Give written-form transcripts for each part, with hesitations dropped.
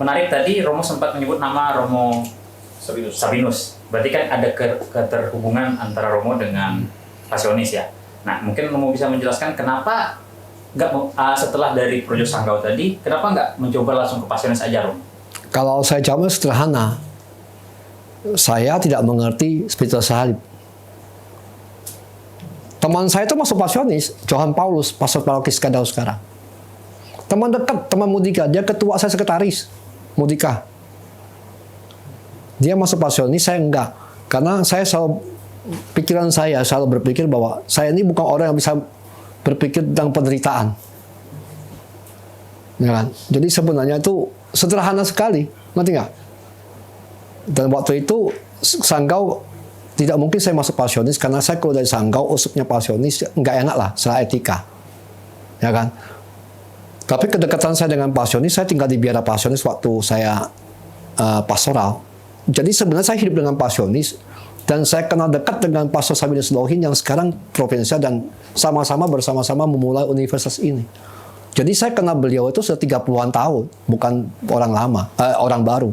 menarik tadi Romo sempat menyebut nama Romo Sabinus. Berarti kan ada keterhubungan antara Romo dengan Pasionis ya. Nah, mungkin Romo bisa menjelaskan kenapa setelah dari Projo Sanggau tadi, kenapa nggak mencoba langsung ke Pasionis aja, Romo? Kalau saya jawabnya sederhana, saya tidak mengerti spiritual salib. Teman saya itu masuk Pasionis, Johan Paulus, pastor paroki Skadau sekarang. Teman dekat, teman Mudika, dia ketua saya sekretaris Mudika. Dia masuk Pasionis, saya enggak. Karena pikiran saya selalu berpikir bahwa saya ini bukan orang yang bisa berpikir tentang penderitaan. Ya kan? Jadi sebenarnya itu sederhana sekali, ngerti nggak? Dan waktu itu Sanggau tidak mungkin saya masuk Pasionis karena saya keluar dari Sanggau, usupnya Pasionis nggak enak lah secara etika, ya kan? Tapi kedekatan saya dengan Pasionis, saya tinggal di Biara Pasionis waktu saya pastoral. Jadi sebenarnya saya hidup dengan Pasionis dan saya kenal dekat dengan Pastor Sabinus Lohin yang sekarang provinsial dan bersama-sama memulai universitas ini. Jadi saya kenal beliau itu sudah 30-an tahun, bukan orang lama, orang baru.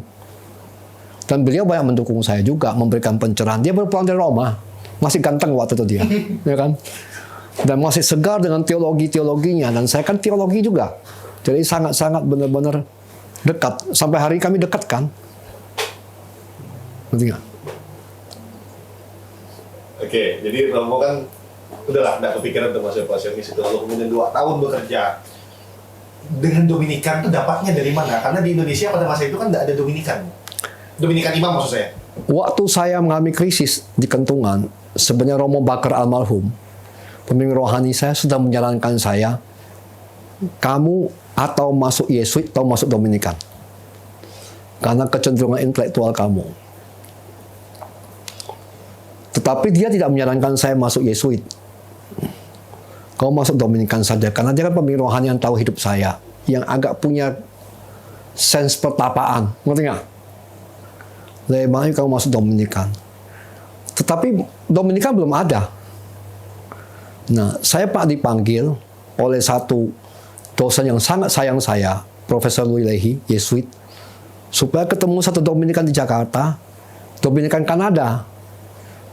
Dan beliau banyak mendukung saya juga, memberikan pencerahan. Dia baru pulang dari Roma, masih ganteng waktu itu dia, ya kan? Dan masih segar dengan teologinya. Dan saya kan teologi juga, jadi sangat-sangat benar-benar dekat. Sampai hari kami dekat kan? Ngerti nggak? Oke, jadi Romo kan udahlah nggak kepikiran untuk masuk Pasionis itu. Lalu kemudian 2 tahun bekerja dengan Dominikan itu dapatnya dari mana? Karena di Indonesia pada masa itu kan nggak ada Dominikan imam maksud saya. Waktu saya mengalami krisis di Kentungan, sebenarnya Romo Bakar almarhum, pemimpin rohani saya, sudah menyarankan saya, kamu atau masuk Yesuit atau masuk Dominikan. Karena kecenderungan intelektual kamu. Tetapi dia tidak menyarankan saya masuk Yesuit. Kau masuk Dominikan saja. Karena dia kan pemimpin rohani yang tahu hidup saya. Yang agak punya sense pertapaan. Ngerti nggak? Lebih baik kamu masuk Dominikan. Tetapi Dominikan belum ada. Nah, saya Pak dipanggil oleh satu dosen yang sangat sayang saya, Profesor Louis Lehi, Yesuit, supaya ketemu satu Dominikan di Jakarta, Dominikan Kanada.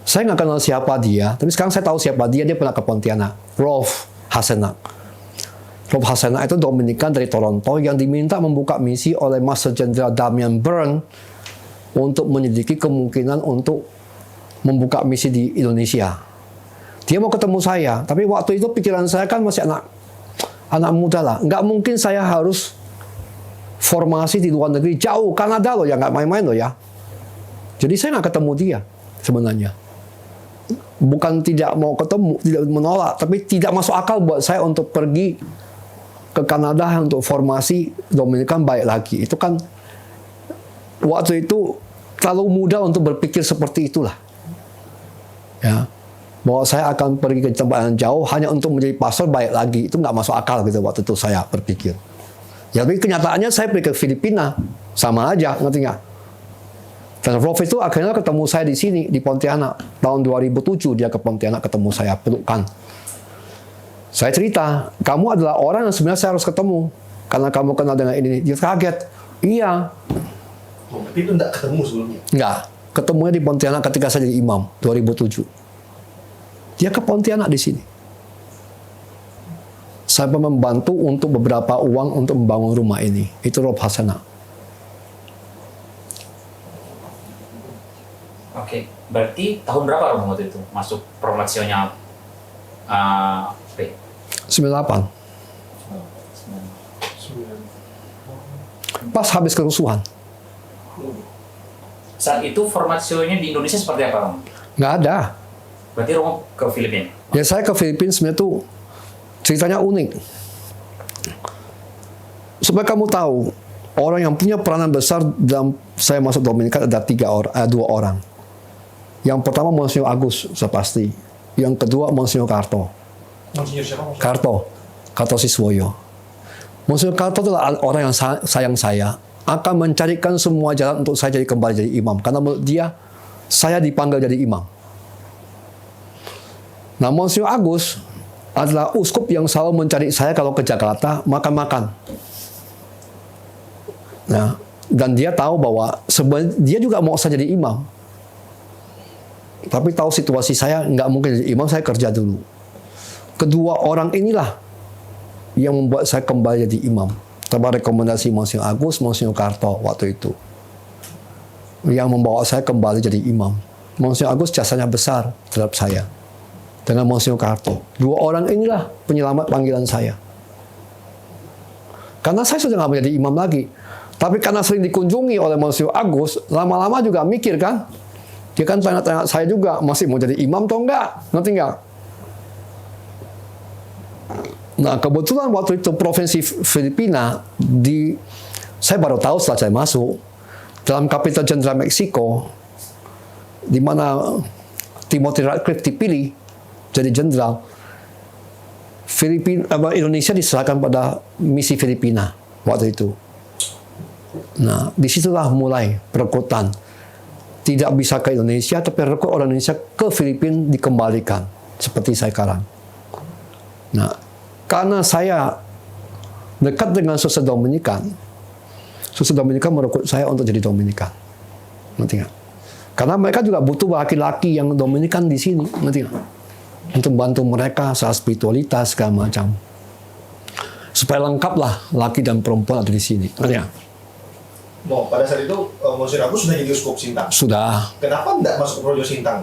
Saya nggak kenal siapa dia, tapi sekarang saya tahu siapa dia pernah ke Pontianak. Rolf Hasenak. Rolf Hasenak itu Dominikan dari Toronto yang diminta membuka misi oleh Master Jenderal Damian Byrne untuk menyelidiki kemungkinan untuk membuka misi di Indonesia. Dia mau ketemu saya, tapi waktu itu pikiran saya kan masih anak muda lah. Nggak mungkin saya harus formasi di luar negeri jauh, Kanada loh ya, nggak main-main loh ya. Jadi saya nggak ketemu dia sebenarnya. Bukan tidak mau ketemu, tidak menolak, tapi tidak masuk akal buat saya untuk pergi ke Kanada untuk formasi Dominikan baik lagi. Itu kan waktu itu terlalu muda untuk berpikir seperti itulah. Ya. Bahwa saya akan pergi ke tempat yang jauh hanya untuk menjadi pastor baik lagi. Itu nggak masuk akal gitu waktu itu saya berpikir. Ya, tapi kenyataannya saya pergi ke Filipina. Sama aja, ngerti nggak? Dan Rolf itu akhirnya ketemu saya di sini, di Pontianak. Tahun 2007 dia ke Pontianak ketemu saya, pelukan. Saya cerita, kamu adalah orang yang sebenarnya saya harus ketemu. Karena kamu kenal dengan ini. Dia kaget. Iya. Tapi itu nggak ketemu sebelumnya? Nggak. Ketemunya di Pontianak ketika saya jadi imam, 2007. Dia ke Pontianak di sini. Saya membantu untuk beberapa uang untuk membangun rumah ini. Itu Rob Hasanah. Oke, berarti tahun berapa Romo waktu itu masuk promotsionya P? 98. Pas habis kerusuhan. Saat itu formasionya di Indonesia seperti apa, Romo? Nggak ada. Berarti Romo ke Filipina? Ya, saya ke Filipina sebenarnya tuh ceritanya unik. Supaya kamu tahu, orang yang punya peranan besar dalam saya masuk Dominikan ada 2 orang. Yang pertama Monsignor Agus, sudah pasti. Yang kedua Monsignor Karto. Monsignor siapa? Karto Siswoyo. Monsignor Karto adalah orang yang sayang saya. Akan mencarikan semua jalan untuk saya kembali jadi imam. Karena menurut dia, saya dipanggil jadi imam. Nah, Monsignor Agus adalah uskup yang selalu mencari saya kalau ke Jakarta makan-makan. Nah, Dan dia tahu bahwa sebenarnya dia juga mau saya jadi imam. Tapi tahu situasi saya nggak mungkin jadi imam, saya kerja dulu. Kedua orang inilah yang membuat saya kembali jadi imam. Tanpa rekomendasi Monsignor Agus, Monsignor Karto waktu itu. Yang membawa saya kembali jadi imam. Monsignor Agus jasanya besar terhadap saya. Dengan Monsignor Karto. Dua orang inilah penyelamat panggilan saya. Karena saya sudah nggak menjadi imam lagi. Tapi karena sering dikunjungi oleh Monsignor Agus, lama-lama juga mikir kan. Dia kan tanya-tanya saya juga, masih mau jadi imam atau enggak? Ngerti enggak? Nah, kebetulan waktu itu Provinsi Filipina, saya baru tahu setelah saya masuk, dalam Kapital Jenderal Meksiko, di mana Timothy Ratcliffe dipilih jadi jenderal, Indonesia diserahkan pada misi Filipina waktu itu. Nah, disitulah mulai perekrutan. Tidak bisa ke Indonesia, tapi rekrut orang Indonesia ke Filipina dikembalikan. Seperti saya sekarang. Nah, karena saya dekat dengan Suster Dominikan merekrut saya untuk jadi Dominikan. Ngerti nggak? Karena mereka juga butuh laki-laki yang Dominikan di sini. Ngerti nggak? Untuk bantu mereka soal spiritualitas, segala macam. Supaya lengkaplah laki dan perempuan ada di sini. Ngerti nggak? Pada saat itu Monsignor Agus sudah jadi uskup Sintang. Sudah. Kenapa tidak masuk ke Projo Sintang?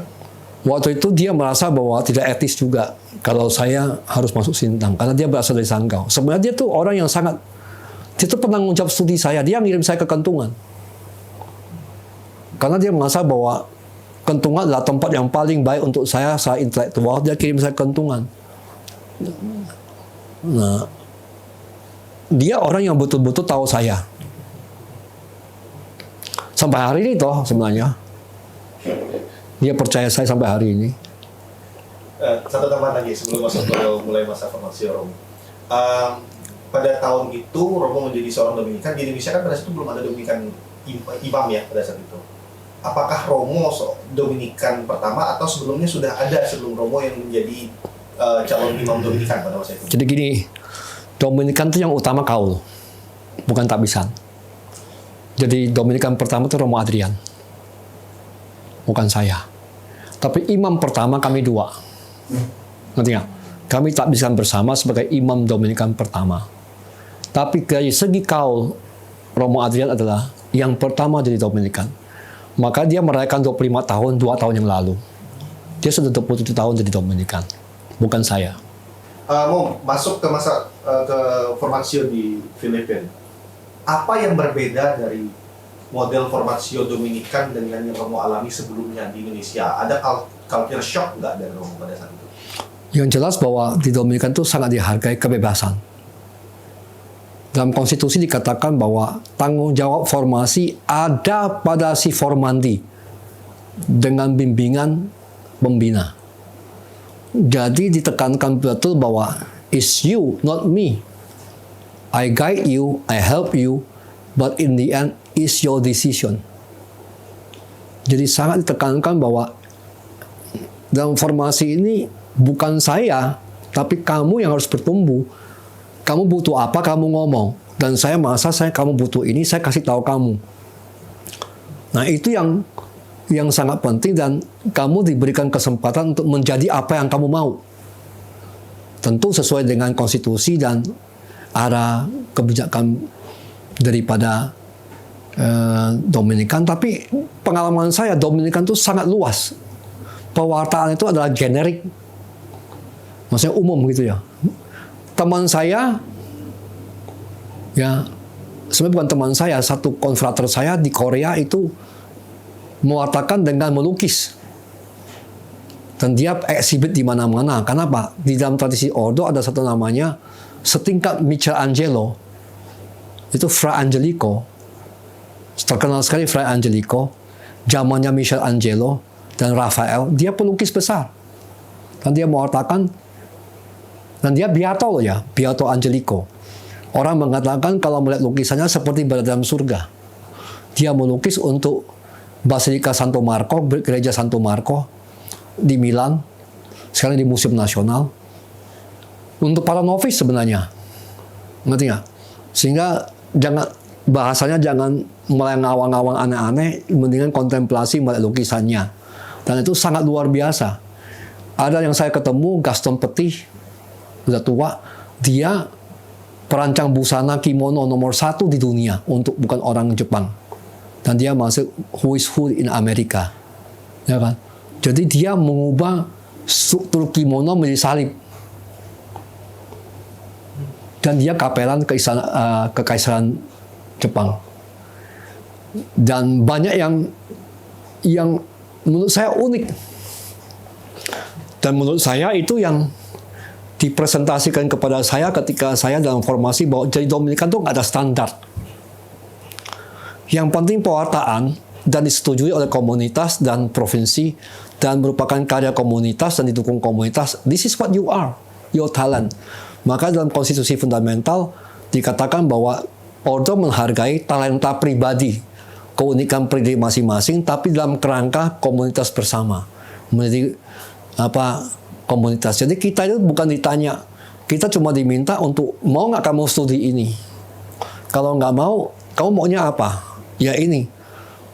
Waktu itu dia merasa bahwa tidak etis juga kalau saya harus masuk Sintang. Karena dia berasal dari Sanggau. Sebenarnya dia tuh orang yang dia tuh penanggung jawab studi saya. Dia ngirim saya ke Kentungan. Karena dia merasa bahwa Kentungan adalah tempat yang paling baik untuk saya intelektual. Dia kirim saya ke Kentungan. Nah, dia orang yang betul-betul tahu saya. Sampai hari ini toh sebenarnya. Dia percaya saya sampai hari ini. Satu tambahan lagi sebelum masuk ke mulai masa formasi Romo. Pada tahun itu Romo menjadi seorang Dominikan. Di Indonesia kan pada saat itu belum ada Dominikan imam ya pada saat itu. Apakah Romo Dominikan pertama atau sebelumnya sudah ada sebelum Romo yang menjadi calon imam Dominikan pada masa itu? Jadi gini, Dominikan itu yang utama kaul, bukan tabisan. Jadi Dominikan pertama itu Romo Adrian, bukan saya. Tapi imam pertama kami dua. Ngerti nggak? Kami tabisan bersama sebagai imam Dominikan pertama. Tapi dari segi kaul, Romo Adrian adalah yang pertama jadi Dominikan. Maka dia merayakan 25 tahun, 2 tahun yang lalu. Dia sudah 27 tahun jadi Dominikan, bukan saya. Mau masuk ke masa ke formasio di Filipina. Apa yang berbeda dari model formasio Dominikan dengan yang Romo alami sebelumnya di Indonesia? Ada culture shock nggak dari Romo pada saat itu? Yang jelas bahwa di Dominikan itu sangat dihargai kebebasan. Dalam konstitusi dikatakan bahwa tanggung jawab formasi ada pada si formandi dengan bimbingan pembina. Jadi ditekankan betul bahwa it's you, not me. I guide you, I help you, but in the end, it's your decision. Jadi sangat ditekankan bahwa dalam formasi ini bukan saya, tapi kamu yang harus bertumbuh. Kamu butuh apa, kamu ngomong. Dan saya merasa kamu butuh ini, saya kasih tahu kamu. Nah, itu yang sangat penting dan kamu diberikan kesempatan untuk menjadi apa yang kamu mau. Tentu sesuai dengan konstitusi dan arah kebijakan daripada Dominikan. Tapi pengalaman saya, Dominikan itu sangat luas. Pewartaan itu adalah generik. Maksudnya umum gitu ya. Teman saya, ya sebenarnya bukan teman saya, satu konfrater saya di Korea itu mewartakan dengan melukis. Dan dia exhibit di mana-mana. Kenapa? Di dalam tradisi Ordo ada satu namanya setingkat Michelangelo. Itu Fra Angelico. Terkenal sekali Fra Angelico. Zamannya Michelangelo dan Raphael. Dia pelukis besar. Dan dia mewartakan. Dan dia Beato loh ya. Beato Angelico. Orang mengatakan kalau melihat lukisannya seperti berada dalam surga. Dia melukis untuk Basilika Santo Marco, gereja Santo Marco di Milan, sekarang di Museum Nasional. Untuk para novis sebenarnya, ngerti nggak? Sehingga bahasanya jangan mulai ngawang-ngawang aneh-aneh, mendingan kontemplasi melihat lukisannya. Dan itu sangat luar biasa. Ada yang saya ketemu, Gaston Petit, udah tua, dia perancang busana kimono nomor 1 di dunia, untuk bukan orang Jepang. Dan dia masuk Who is Who in Amerika. Ya kan? Jadi dia mengubah struktur kimono menjadi salib. Dan dia kapelan kekaisaran Jepang. Dan banyak yang menurut saya unik. Dan menurut saya itu yang dipresentasikan kepada saya ketika saya dalam formasi bahwa jadi Dominikan itu nggak ada standar. Yang penting pewartaan dan disetujui oleh komunitas dan provinsi dan merupakan karya komunitas dan didukung komunitas. This is what you are, your talent. Maka dalam konstitusi fundamental dikatakan bahwa order menghargai talenta pribadi, keunikan pribadi masing-masing, tapi dalam kerangka komunitas bersama. Menjadi komunitas. Jadi kita itu bukan ditanya, kita cuma diminta untuk mau nggak kamu studi ini. Kalau nggak mau, kamu maunya apa? Ya ini.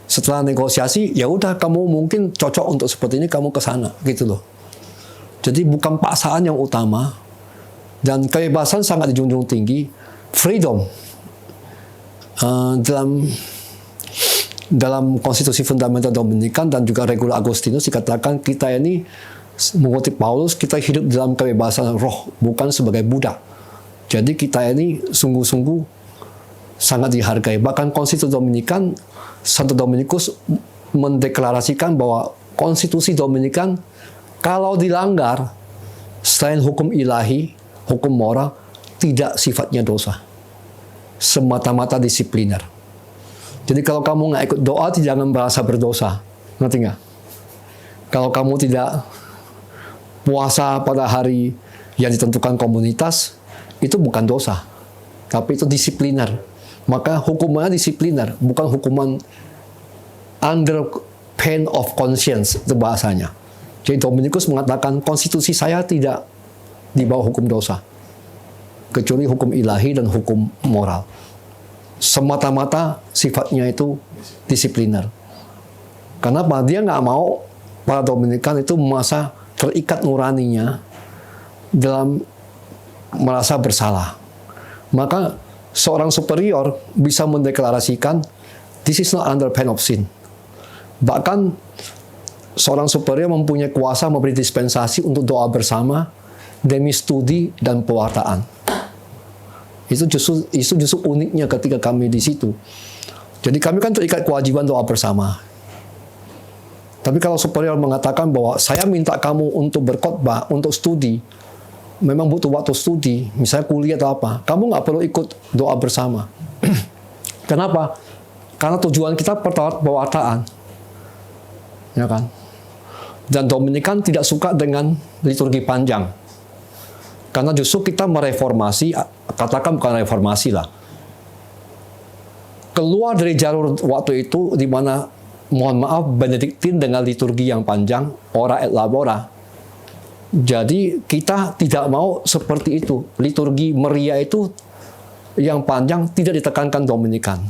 Setelah negosiasi, ya udah kamu mungkin cocok untuk seperti ini, kamu ke sana, gitu loh. Jadi bukan paksaan yang utama. Dan kebebasan sangat dijunjung tinggi. Freedom. Dalam konstitusi fundamental Dominikan dan juga Regula Agustinus dikatakan kita ini, mengutip Paulus, kita hidup dalam kebebasan roh, bukan sebagai budak. Jadi kita ini sungguh-sungguh sangat dihargai. Bahkan konstitusi Dominikan, Santo Dominikus mendeklarasikan bahwa konstitusi Dominikan kalau dilanggar, selain hukum ilahi, hukum moral, tidak sifatnya dosa. Semata-mata disipliner. Jadi kalau kamu nggak ikut doa, jangan merasa berdosa. Ngerti nggak? Kalau kamu tidak puasa pada hari yang ditentukan komunitas, itu bukan dosa. Tapi itu disipliner. Maka hukumannya disipliner, bukan hukuman under pain of conscience, itu bahasanya. Jadi Dominikus mengatakan konstitusi saya tidak di bawah hukum dosa, kecuali hukum ilahi dan hukum moral. Semata-mata sifatnya itu disipliner. Kenapa? Dia nggak mau para Dominikan itu merasa terikat nuraninya dalam merasa bersalah. Maka seorang superior bisa mendeklarasikan this is not under pain of sin. Bahkan seorang superior mempunyai kuasa memberi dispensasi untuk doa bersama demi studi dan pewartaan. Itu justru uniknya ketika kami di situ. Jadi kami kan terikat kewajiban doa bersama. Tapi kalau superior mengatakan bahwa saya minta kamu untuk berkhotbah, untuk studi, memang butuh waktu studi, misalnya kuliah atau apa, kamu nggak perlu ikut doa bersama. Kenapa? Karena tujuan kita pewartaan, ya kan? Dan Dominikan tidak suka dengan liturgi panjang, karena justru kita mereformasi, katakan bukan reformasi lah, keluar dari jalur waktu itu di mana, mohon maaf, Benediktin dengan liturgi yang panjang, ora et labora. Jadi kita tidak mau seperti itu. Liturgi Maria itu yang panjang tidak ditekankan Dominikan.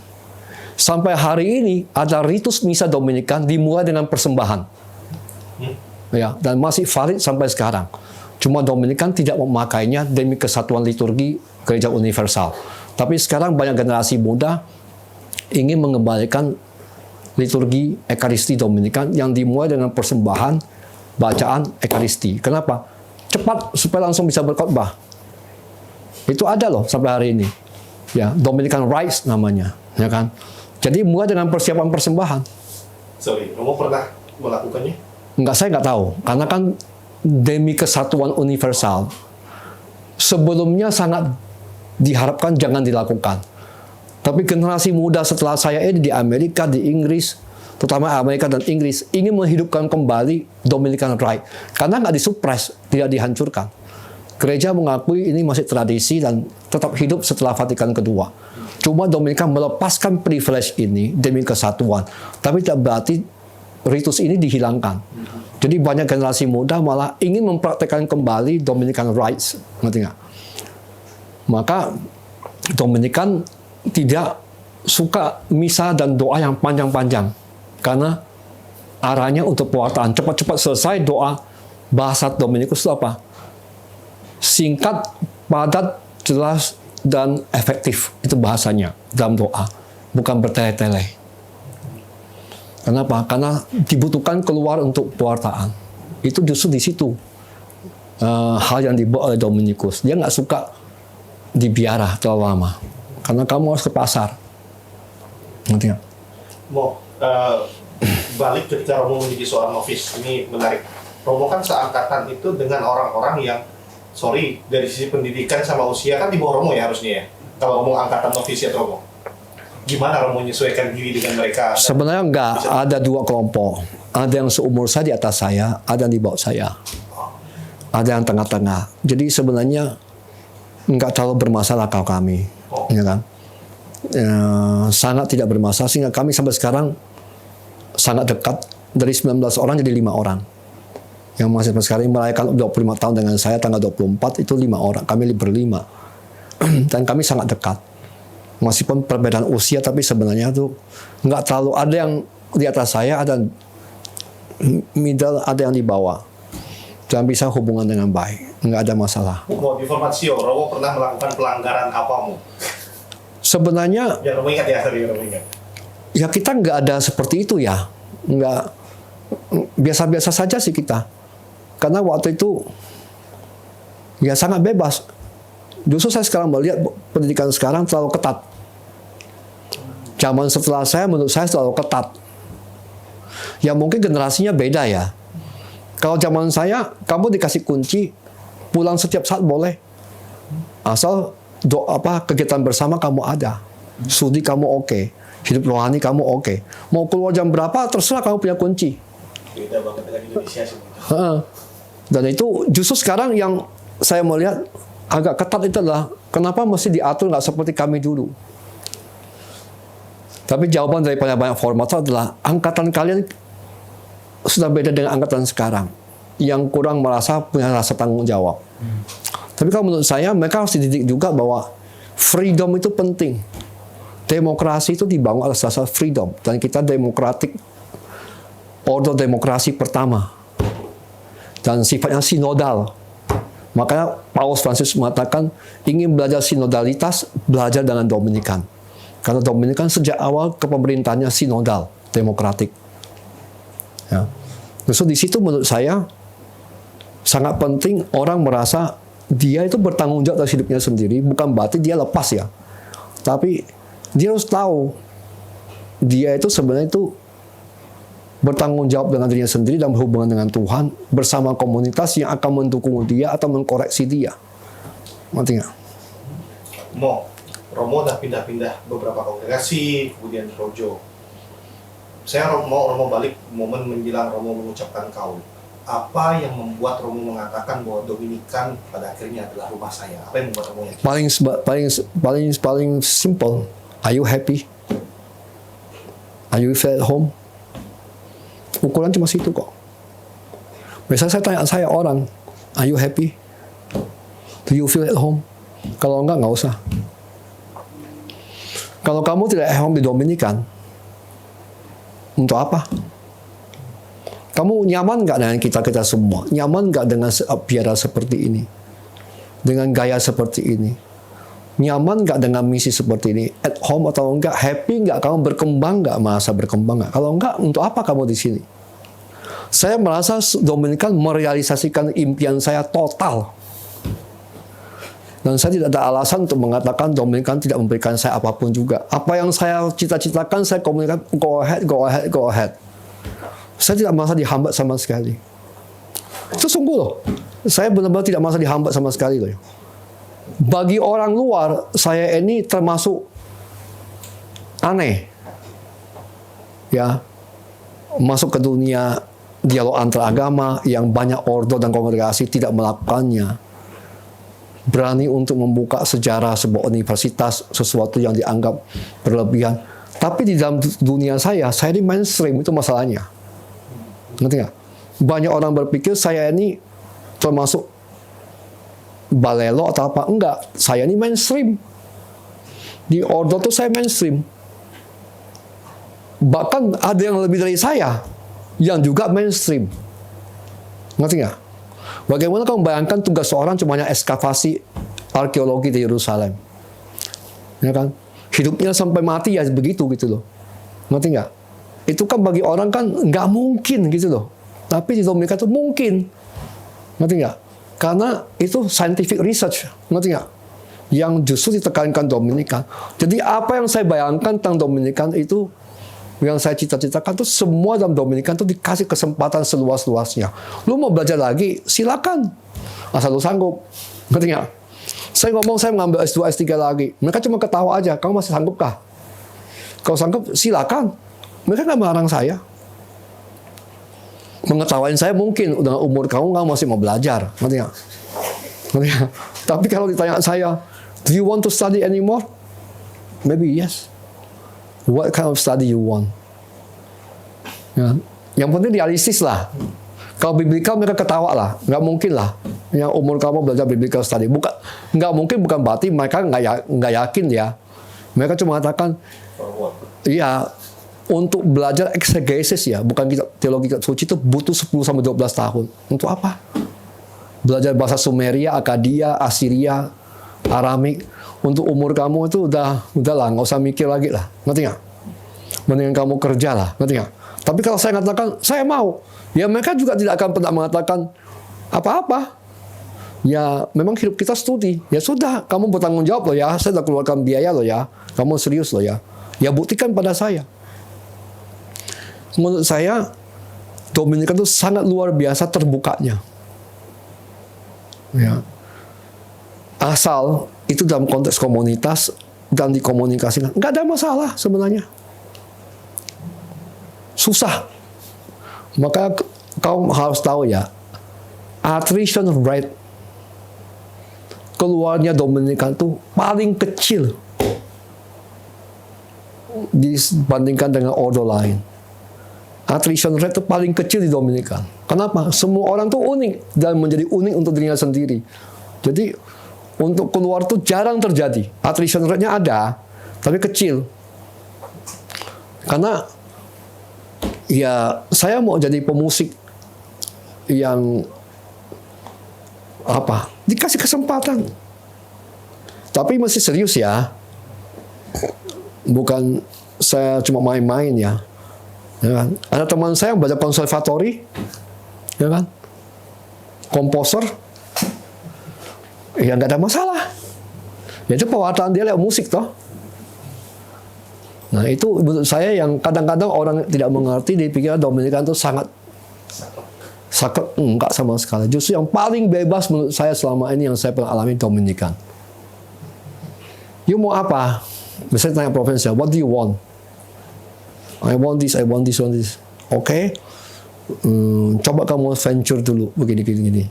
Sampai hari ini ada ritus misa Dominikan dimulai dengan persembahan. Ya, dan masih valid sampai sekarang. Cuma Dominikan tidak memakainya demi kesatuan liturgi Gereja Universal. Tapi sekarang banyak generasi muda ingin mengembalikan liturgi Ekaristi Dominikan yang dimulai dengan persembahan, bacaan Ekaristi. Kenapa? Cepat supaya langsung bisa berkhotbah. Itu ada loh sampai hari ini. Ya, Dominican Rites namanya, ya kan? Jadi mulai dengan persiapan persembahan. Sorry, kamu pernah melakukannya? Enggak, saya nggak tahu. Karena kan demi kesatuan universal, sebelumnya sangat diharapkan jangan dilakukan. Tapi generasi muda setelah saya ini di Amerika, di Inggris, terutama Amerika dan Inggris, ingin menghidupkan kembali Dominican Rite. Karena nggak disupres, tidak dihancurkan. Gereja mengakui ini masih tradisi dan tetap hidup setelah Vatikan kedua. Cuma Dominikan melepaskan privilege ini demi kesatuan. Tapi tidak berarti ritus ini dihilangkan. Jadi banyak generasi muda malah ingin mempraktekkan kembali Dominican Rites. Ngerti nggak? Maka Dominikan tidak suka misa dan doa yang panjang-panjang. Karena arahnya untuk pewartaan. Cepat-cepat selesai doa. Bahasa Dominikus itu apa? Singkat, padat, jelas, dan efektif. Itu bahasanya dalam doa. Bukan bertele-tele. Kenapa? Karena dibutuhkan keluar untuk pewartaan. Itu justru di situ hal yang dibawa oleh Dominikus. Dia nggak suka dibiarah terlalu lama. Karena kamu harus ke pasar. Ngerti nggak? Balik ketika Romo menjadi seorang novis, ini menarik. Romo kan seangkatan itu dengan orang-orang yang, dari sisi pendidikan sama usia kan di bawah Romo ya harusnya ya. Kalau Romo angkatan novisiat Romo. Gimana Romo menyesuaikan diri dengan mereka? Sebenarnya enggak, ada dua kelompok. Ada yang seumur saya, di atas saya, ada yang di bawah saya. Ada yang tengah-tengah. Jadi sebenarnya enggak terlalu bermasalah kalau kami. Ya kan? Sangat tidak bermasalah, sehingga kami sampai sekarang sangat dekat. Dari 19 orang jadi 5 orang. Yang masih sampai sekarang merayakan 25 tahun dengan saya, tanggal 24 itu 5 orang. Kami berlima. Dan kami sangat dekat. Meskipun perbedaan usia, tapi sebenarnya tuh nggak terlalu, ada yang di atas saya, ada middle, ada yang di bawah. Dan bisa hubungan dengan baik. Nggak ada masalah. Mau informasi, Romo pernah melakukan pelanggaran apa? Sebenarnya, Ya Romo ingat ya, tadi Romo ingat. ya kita nggak ada seperti itu ya. Nggak, biasa-biasa saja sih kita. Karena waktu itu, ya sangat bebas. Justru saya sekarang melihat pendidikan sekarang terlalu ketat. Zaman setelah saya, menurut saya terlalu ketat. Ya mungkin generasinya beda ya. Kalau zaman saya, kamu dikasih kunci, pulang setiap saat boleh. Asal kegiatan bersama kamu ada. Studi kamu oke. Hidup rohani kamu oke. Mau keluar jam berapa, terserah kamu punya kunci. Beda banget dengan Indonesia sih. Dan itu justru sekarang yang saya melihat agak ketat itu adalah kenapa mesti diatur nggak seperti kami dulu. Tapi jawaban daripada banyak formator adalah angkatan kalian sudah beda dengan angkatan sekarang yang kurang merasa punya rasa tanggung jawab. Tapi kalau menurut saya mereka harus dididik juga bahwa freedom itu penting. Demokrasi itu dibangun atas dasar freedom, dan kita demokratik, order demokrasi pertama, dan sifatnya sinodal. Makanya Paus Francis mengatakan ingin belajar sinodalitas, belajar dengan Dominikan. Karena Dominikan sejak awal kepemerintahannya sinodal, demokratik. Ya. Justru di situ menurut saya sangat penting orang merasa dia itu bertanggung jawab atas hidupnya sendiri, bukan berarti dia lepas ya. Tapi dia harus tahu dia itu sebenarnya itu bertanggung jawab dengan dirinya sendiri dan berhubungan dengan Tuhan bersama komunitas yang akan mendukung dia atau mengkoreksi dia. Ngerti nggak? Romo udah pindah-pindah beberapa kongregasi, kemudian Projo. Saya mau Romo balik momen menjelang Romo mengucapkan kaul. Apa yang membuat Romo mengatakan bahwa Dominikan pada akhirnya adalah rumah saya? Apa yang membuat Romo yakin? Paling simple. Are you happy? Are you feel at home? Ukuran cuma situ kok. Biasanya saya tanya orang, are you happy? Do you feel at home? Kalau enggak usah. Kalau kamu tidak at home di Dominikan, untuk apa? Kamu nyaman nggak dengan kita semua? Nyaman nggak dengan biara seperti ini? Dengan gaya seperti ini? Nyaman nggak dengan misi seperti ini? At home atau enggak? Happy nggak? Kamu berkembang nggak? Merasa berkembang nggak? Kalau enggak, untuk apa kamu di sini? Saya merasa Dominikan merealisasikan impian saya total. Dan saya tidak ada alasan untuk mengatakan Dominikan tidak memberikan saya apapun juga. Apa yang saya cita-citakan, saya komunikasikan, go ahead. Saya tidak merasa dihambat sama sekali. Itu sungguh loh. Saya benar-benar tidak merasa dihambat sama sekali loh. Bagi orang luar, saya ini termasuk aneh. Ya, masuk ke dunia dialog antar agama yang banyak ordo dan kongregasi tidak melakukannya. Berani untuk membuka sejarah sebuah universitas, sesuatu yang dianggap berlebihan. Tapi di dalam dunia saya ini mainstream, itu masalahnya. Ngerti nggak? Banyak orang berpikir saya ini termasuk balelo atau apa. Enggak, saya ini mainstream. Di ordo tuh saya mainstream. Bahkan ada yang lebih dari saya, yang juga mainstream. Ngerti nggak? Bagaimana kamu bayangkan tugas seorang cuma ekskavasi arkeologi di Yerusalem? Ya kan? Hidupnya sampai mati ya begitu gitu loh. Ngerti nggak? Itu kan bagi orang kan nggak mungkin gitu loh. Tapi di Dominika itu mungkin. Ngerti nggak? Karena itu scientific research. Ngerti nggak? Yang justru ditekankan Dominikan. Jadi apa yang saya bayangkan tentang Dominikan itu, yang saya cita-citakan tuh semua dalam Dominikan tuh dikasih kesempatan seluas-luasnya. Lu mau belajar lagi, silakan. Asal lu sanggup. Ngerti nggak? Saya ngomong saya mengambil S2, S3 lagi. Mereka cuma ketawa aja. Kamu masih sanggupkah? Kalau sanggup, silakan. Mereka nggak melarang saya. Mengetawain saya mungkin. Dengan umur kamu masih mau belajar. Ngerti nggak? Ngerti nggak? Tapi kalau ditanya saya, do you want to study anymore? Maybe yes. What kind of study you want? Ya. Yang penting realistis lah. Kalau biblical mereka ketawa lah. Nggak mungkin lah. Yang umur kamu belajar biblical study. Nggak mungkin bukan berarti mereka nggak yakin ya. Mereka cuma mengatakan, iya, untuk belajar exegesis ya, bukan teologi suci itu butuh 10-12 tahun. Untuk apa? Belajar bahasa Sumeria, Akadia, Asiria, Aramik. Untuk umur kamu itu udahlah, nggak usah mikir lagi lah. Ngerti nggak? Mendingan kamu kerja lah. Ngerti nggak? Tapi kalau saya katakan, saya mau. Ya mereka juga tidak akan pernah mengatakan apa-apa. Ya memang hidup kita studi. Ya sudah, kamu bertanggung jawab loh ya. Saya sudah keluarkan biaya loh ya. Kamu serius loh ya. Ya buktikan pada saya. Menurut saya, Dominikan itu sangat luar biasa terbukanya. Ya. Asal itu dalam konteks komunitas dan dikomunikasikan, nggak ada masalah sebenarnya. Susah. Maka kau harus tahu ya, attrition rate keluarnya Dominikan itu paling kecil dibandingkan dengan ordo lain. Attrition rate itu paling kecil di Dominikan. Kenapa? Semua orang tuh unik dan menjadi unik untuk dirinya sendiri. Jadi untuk keluar tuh jarang terjadi. Attrition rate-nya ada, tapi kecil. Karena ya saya mau jadi pemusik yang apa? Dikasih kesempatan. Tapi masih serius ya. Bukan saya cuma main-main ya. Ya kan? Ada teman saya yang belajar konservatori, ya kan? Komposer, ya nggak ada masalah. Ya itu pewartaan dia lewat musik toh. Nah itu menurut saya yang kadang-kadang orang tidak mengerti, dipikir Dominikan itu sangat sakit, enggak sama sekali. Justru yang paling bebas menurut saya selama ini yang saya pernah alami Dominikan. You mau apa? Misalnya tanya provinsi, what do you want? I want this, I want this, I want this. Oke, coba kamu venture dulu, begini.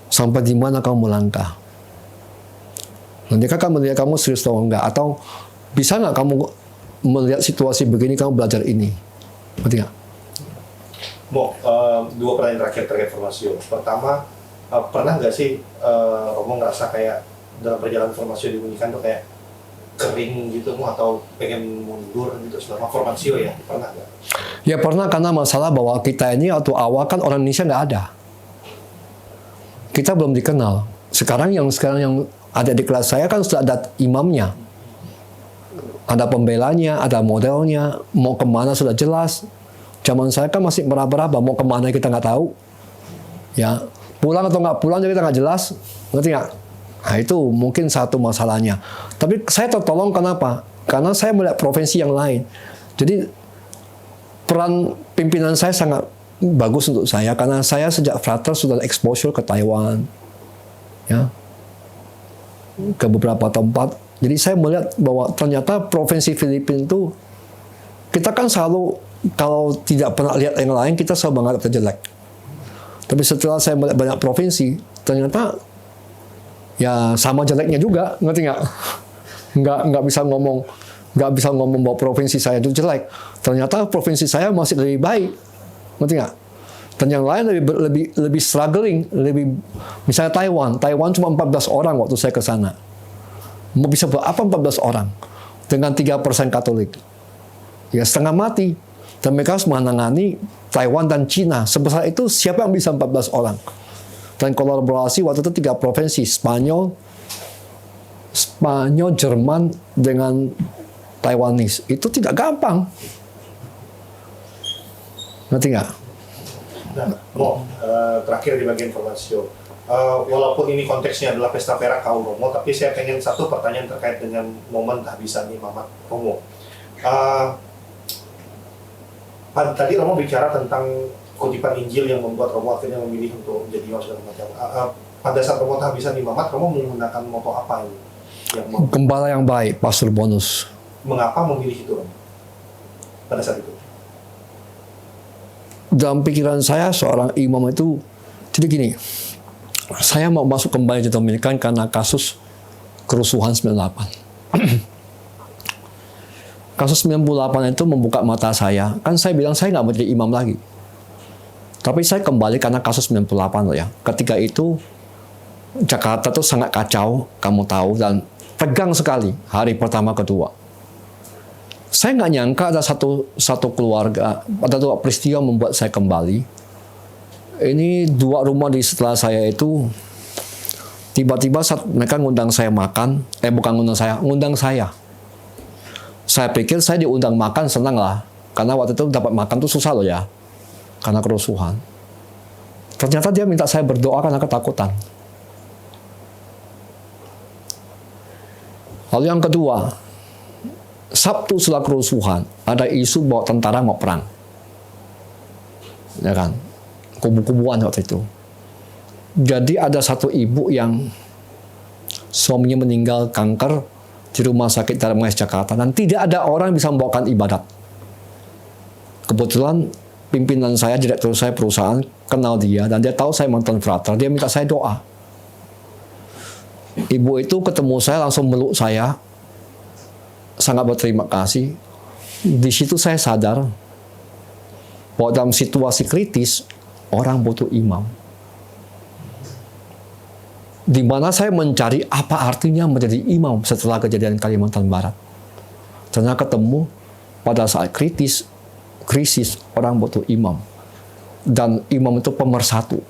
Sampai di mana kamu melangkah? Nanti kan melihat kamu serius atau enggak, atau bisa nggak kamu melihat situasi begini kamu belajar ini, ngerti nggak? Mo, dua pertanyaan terakhir terkait Formasio. Pertama, pernah nggak sih Romo ngerasa kayak dalam perjalanan Formasio di Dominikan tuh kayak kering gitu, atau pengen mundur gitu selama Formasio ya? Pernah nggak? Ya pernah, karena masalah bahwa kita ini waktu awal kan orang Indonesia nggak ada. Kita belum dikenal. Sekarang yang ada di kelas saya kan sudah ada imamnya. Ada pembelanya, ada modelnya, mau kemana sudah jelas. Zaman saya kan masih meraba-raba, mau kemana kita nggak tahu. Ya, pulang atau nggak pulang kita nggak jelas, ngerti nggak? Nah itu mungkin satu masalahnya. Tapi saya tertolong kenapa? Karena saya melihat provinsi yang lain. Jadi peran pimpinan saya sangat bagus untuk saya, karena saya sejak frater sudah exposure ke Taiwan, ya, ke beberapa tempat. Jadi saya melihat bahwa ternyata provinsi Filipina itu, kita kan selalu kalau tidak pernah lihat yang lain, kita selalu menganggap terjelek. Tapi setelah saya melihat banyak provinsi, ternyata ya sama jeleknya juga, ngerti nggak? Nggak bisa ngomong bahwa provinsi saya itu jelek. Ternyata provinsi saya masih lebih baik, ngerti nggak? Dan yang lain lebih struggling, misalnya Taiwan cuma 14 orang waktu saya ke sana. Mau bisa berapa 14 orang dengan 3% Katolik? ya setengah mati. Dan mereka harus menangani Taiwan dan Cina. Sebesar itu siapa yang bisa 14 orang? Dan kolaborasi waktu itu 3 provinsi, Spanyol, Jerman dengan Taiwanese. Itu tidak gampang. Ngerti nggak? Nah, terakhir di bagian informasio. Walaupun ini konteksnya adalah pesta perak kaum Romo, tapi saya pengen satu pertanyaan terkait dengan momen kehabisan imamat Romo. Tadi Romo bicara tentang kutipan Injil yang membuat Romo akhirnya memilih untuk menjadi imam segala macam. Pada saat Romo kehabisan imamat, Romo menggunakan moto apa yang mau? Gembala yang baik, Pastor Bonus. Mengapa memilih itu, Romo? Pada saat itu? Dalam pikiran saya, seorang imam itu, jadi gini, saya mau masuk kembali di Dominikan karena kasus kerusuhan 98. Kasus 98 itu membuka mata saya. Kan saya bilang saya nggak mau jadi imam lagi. Tapi saya kembali karena kasus 98 loh ya. Ketika itu Jakarta tuh sangat kacau, kamu tahu, dan tegang sekali hari pertama kedua. Saya nggak nyangka ada satu keluarga, ada 2 peristiwa membuat saya kembali. Ini 2 rumah di setelah saya itu tiba-tiba saat mereka ngundang saya makan, bukan ngundang saya. Saya pikir saya diundang makan, senang lah. Karena waktu itu dapat makan tuh susah loh ya. Karena kerusuhan. Ternyata dia minta saya berdoa karena ketakutan. Lalu yang kedua, Sabtu setelah kerusuhan, ada isu bahwa tentara mau perang. Ya kan? Kubu-kubuan waktu itu. Jadi ada satu ibu yang suaminya meninggal kanker di rumah sakit Darmais Jakarta, dan tidak ada orang bisa membawakan ibadat. Kebetulan pimpinan saya, direktur saya perusahaan, kenal dia, dan dia tahu saya mantan frater. Dia minta saya doa. Ibu itu ketemu saya, langsung meluk saya, sangat berterima kasih. Di situ saya sadar bahwa dalam situasi kritis, orang butuh imam. Di mana saya mencari apa artinya menjadi imam setelah kejadian Kalimantan Barat. Ternyata ketemu pada saat krisis, orang butuh imam. Dan imam itu pemersatu.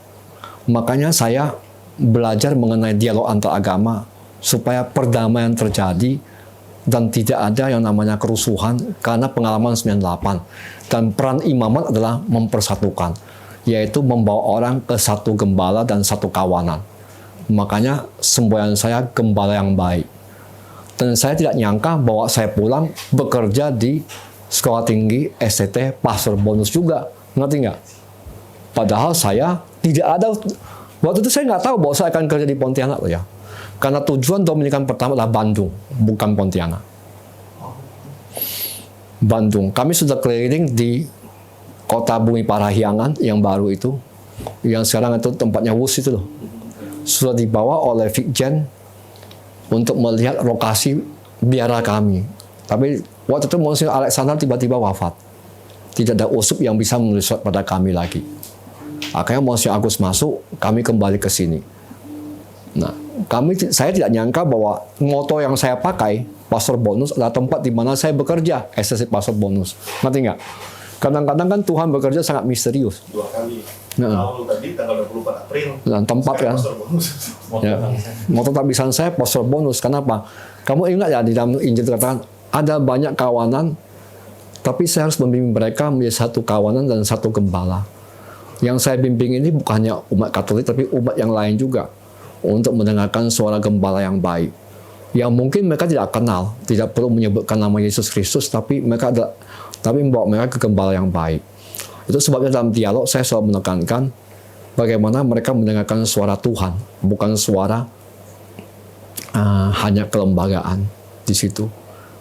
Makanya saya belajar mengenai dialog antar agama supaya perdamaian terjadi dan tidak ada yang namanya kerusuhan karena pengalaman 98. Dan peran imamat adalah mempersatukan, yaitu membawa orang ke satu gembala dan satu kawanan. Makanya semboyan saya gembala yang baik. Dan saya tidak nyangka bahwa saya pulang bekerja di Sekolah Tinggi STT Pastor Bonus juga. Ngerti nggak? Padahal saya tidak ada, waktu itu saya nggak tahu bahwa saya akan kerja di Pontianak loh ya. Karena tujuan Dominikan pertama adalah Bandung, bukan Pontianak. Bandung. Kami sudah keliling di kota Bumi Parahyangan yang baru itu. Yang sekarang itu tempatnya WUS itu loh. Sudah dibawa oleh Vikjen untuk melihat lokasi biara kami. Tapi waktu itu Monsignor Alexander tiba-tiba wafat. Tidak ada uskup yang bisa menulis surat pada kami lagi. Akhirnya Monsignor Agus masuk, kami kembali ke sini. Nah, saya tidak nyangka bahwa moto yang saya pakai, Pastor Bonus, adalah tempat di mana saya bekerja, SSC Pastor Bonus. Ngerti nggak? Kadang-kadang kan Tuhan bekerja sangat misterius. 2 kali. Nah. Tadi tanggal 24 April. Dan tempat kan. Ya. Moto tabisan saya Pastor Bonus. Kenapa? Kamu ingat ya di dalam Injil dikatakan ada banyak kawanan, tapi saya harus membimbing mereka menjadi satu kawanan dan satu gembala. Yang saya bimbing ini bukan hanya umat Katolik, tapi umat yang lain juga, untuk mendengarkan suara gembala yang baik. Yang mungkin mereka tidak kenal, tidak perlu menyebutkan nama Yesus Kristus, tapi membawa mereka ke gembala yang baik. Itu sebabnya dalam dialog saya selalu menekankan bagaimana mereka mendengarkan suara Tuhan, bukan suara hanya kelembagaan di situ.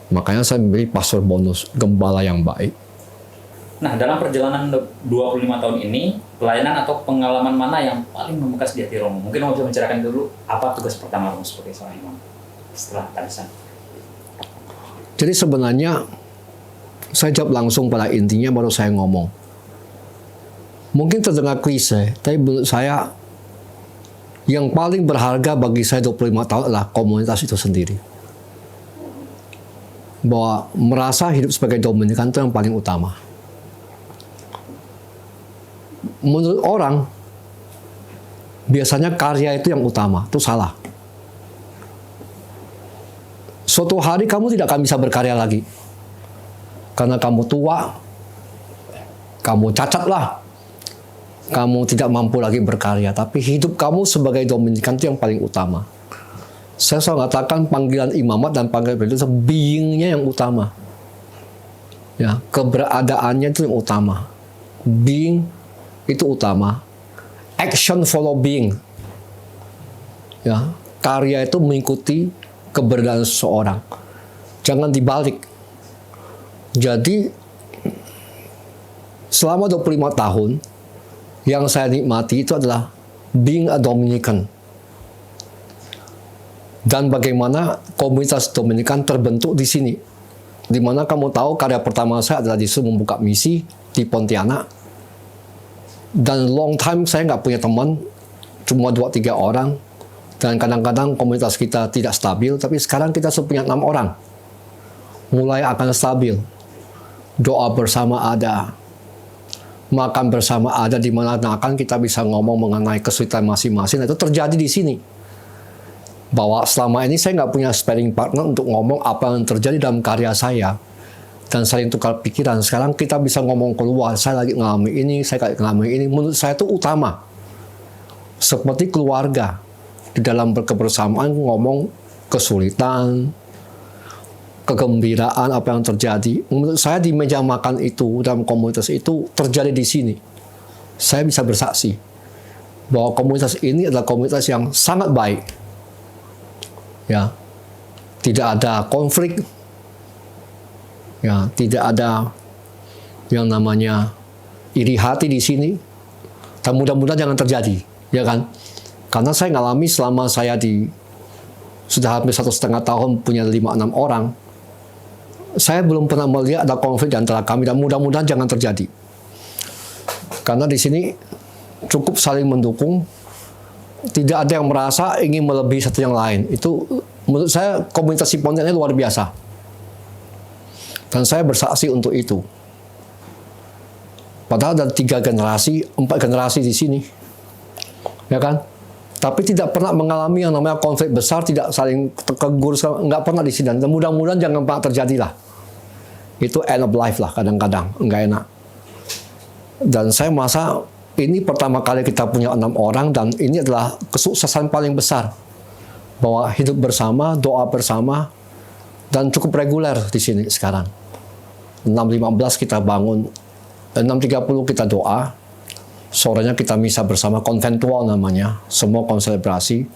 Makanya saya memilih Pastor Bonus, gembala yang baik. Nah, dalam perjalanan 25 tahun ini, pelayanan atau pengalaman mana yang paling membekas di hati Romo? Mungkin Romo bisa menceritakan dulu apa tugas pertama Romo sebagai seorang imam setelah tabisan. Jadi sebenarnya saya jawab langsung pada intinya baru saya ngomong. Mungkin terdengar klise, tapi menurut saya yang paling berharga bagi saya 25 tahun adalah komunitas itu sendiri. bahwa merasa hidup sebagai Dominikan itu yang paling utama. Menurut orang, biasanya karya itu yang utama. Itu salah. Suatu hari kamu tidak akan bisa berkarya lagi. Karena kamu tua, kamu cacat lah, kamu tidak mampu lagi berkarya. Tapi hidup kamu sebagai Dominikan itu yang paling utama. Saya selalu katakan panggilan imamat dan panggilan itu being-nya yang utama. Ya, keberadaannya itu yang utama. Being itu utama. Action follow being. Ya, karya itu mengikuti keberadaan seseorang. Jangan dibalik. Jadi selama 25 tahun yang saya nikmati itu adalah being a Dominican. Dan bagaimana komunitas Dominikan terbentuk di sini. Di mana kamu tahu karya pertama saya adalah disuruh membuka misi di Pontianak. Dan long time saya nggak punya teman, cuma 2-3 orang. Dan kadang-kadang komunitas kita tidak stabil, tapi sekarang kita sudah punya 6 orang. Mulai akan stabil. Doa bersama ada. Makan bersama ada, di mana akan kita bisa ngomong mengenai kesulitan masing-masing. Itu terjadi di sini. Bahwa selama ini saya nggak punya sparring partner untuk ngomong apa yang terjadi dalam karya saya. Dan saling tukar pikiran. Sekarang kita bisa ngomong keluar, saya lagi ngalami ini, saya lagi ngalami ini. Menurut saya itu utama. Seperti keluarga. Di dalam berkebersamaan ngomong kesulitan, kegembiraan, apa yang terjadi. Menurut saya di meja makan itu, dalam komunitas itu terjadi di sini. Saya bisa bersaksi bahwa komunitas ini adalah komunitas yang sangat baik. Ya, tidak ada konflik. Ya, tidak ada yang namanya iri hati di sini. Dan mudah-mudahan jangan terjadi, ya kan? Karena saya ngalami selama saya sudah hampir 1,5 tahun punya 5-6 orang, saya belum pernah melihat ada konflik di antara kami, dan mudah-mudahan jangan terjadi. Karena di sini cukup saling mendukung, tidak ada yang merasa ingin melebihi satu yang lain. Itu menurut saya komunitas Pontianak luar biasa. Dan saya bersaksi untuk itu. Padahal ada 3 generasi, 4 generasi di sini. Ya kan? Tapi tidak pernah mengalami yang namanya konflik besar, tidak saling terkegur, nggak pernah di sini. Dan mudah-mudahan jangan pernah terjadi lah. Itu end of life lah kadang-kadang, nggak enak. Dan saya merasa ini pertama kali kita punya 6 orang, dan ini adalah kesuksesan paling besar. Bahwa hidup bersama, doa bersama, dan cukup reguler di sini sekarang. 6.15 kita bangun, 6.30 kita doa, sorenya kita misa bersama, konventual namanya, semua konselebrasi.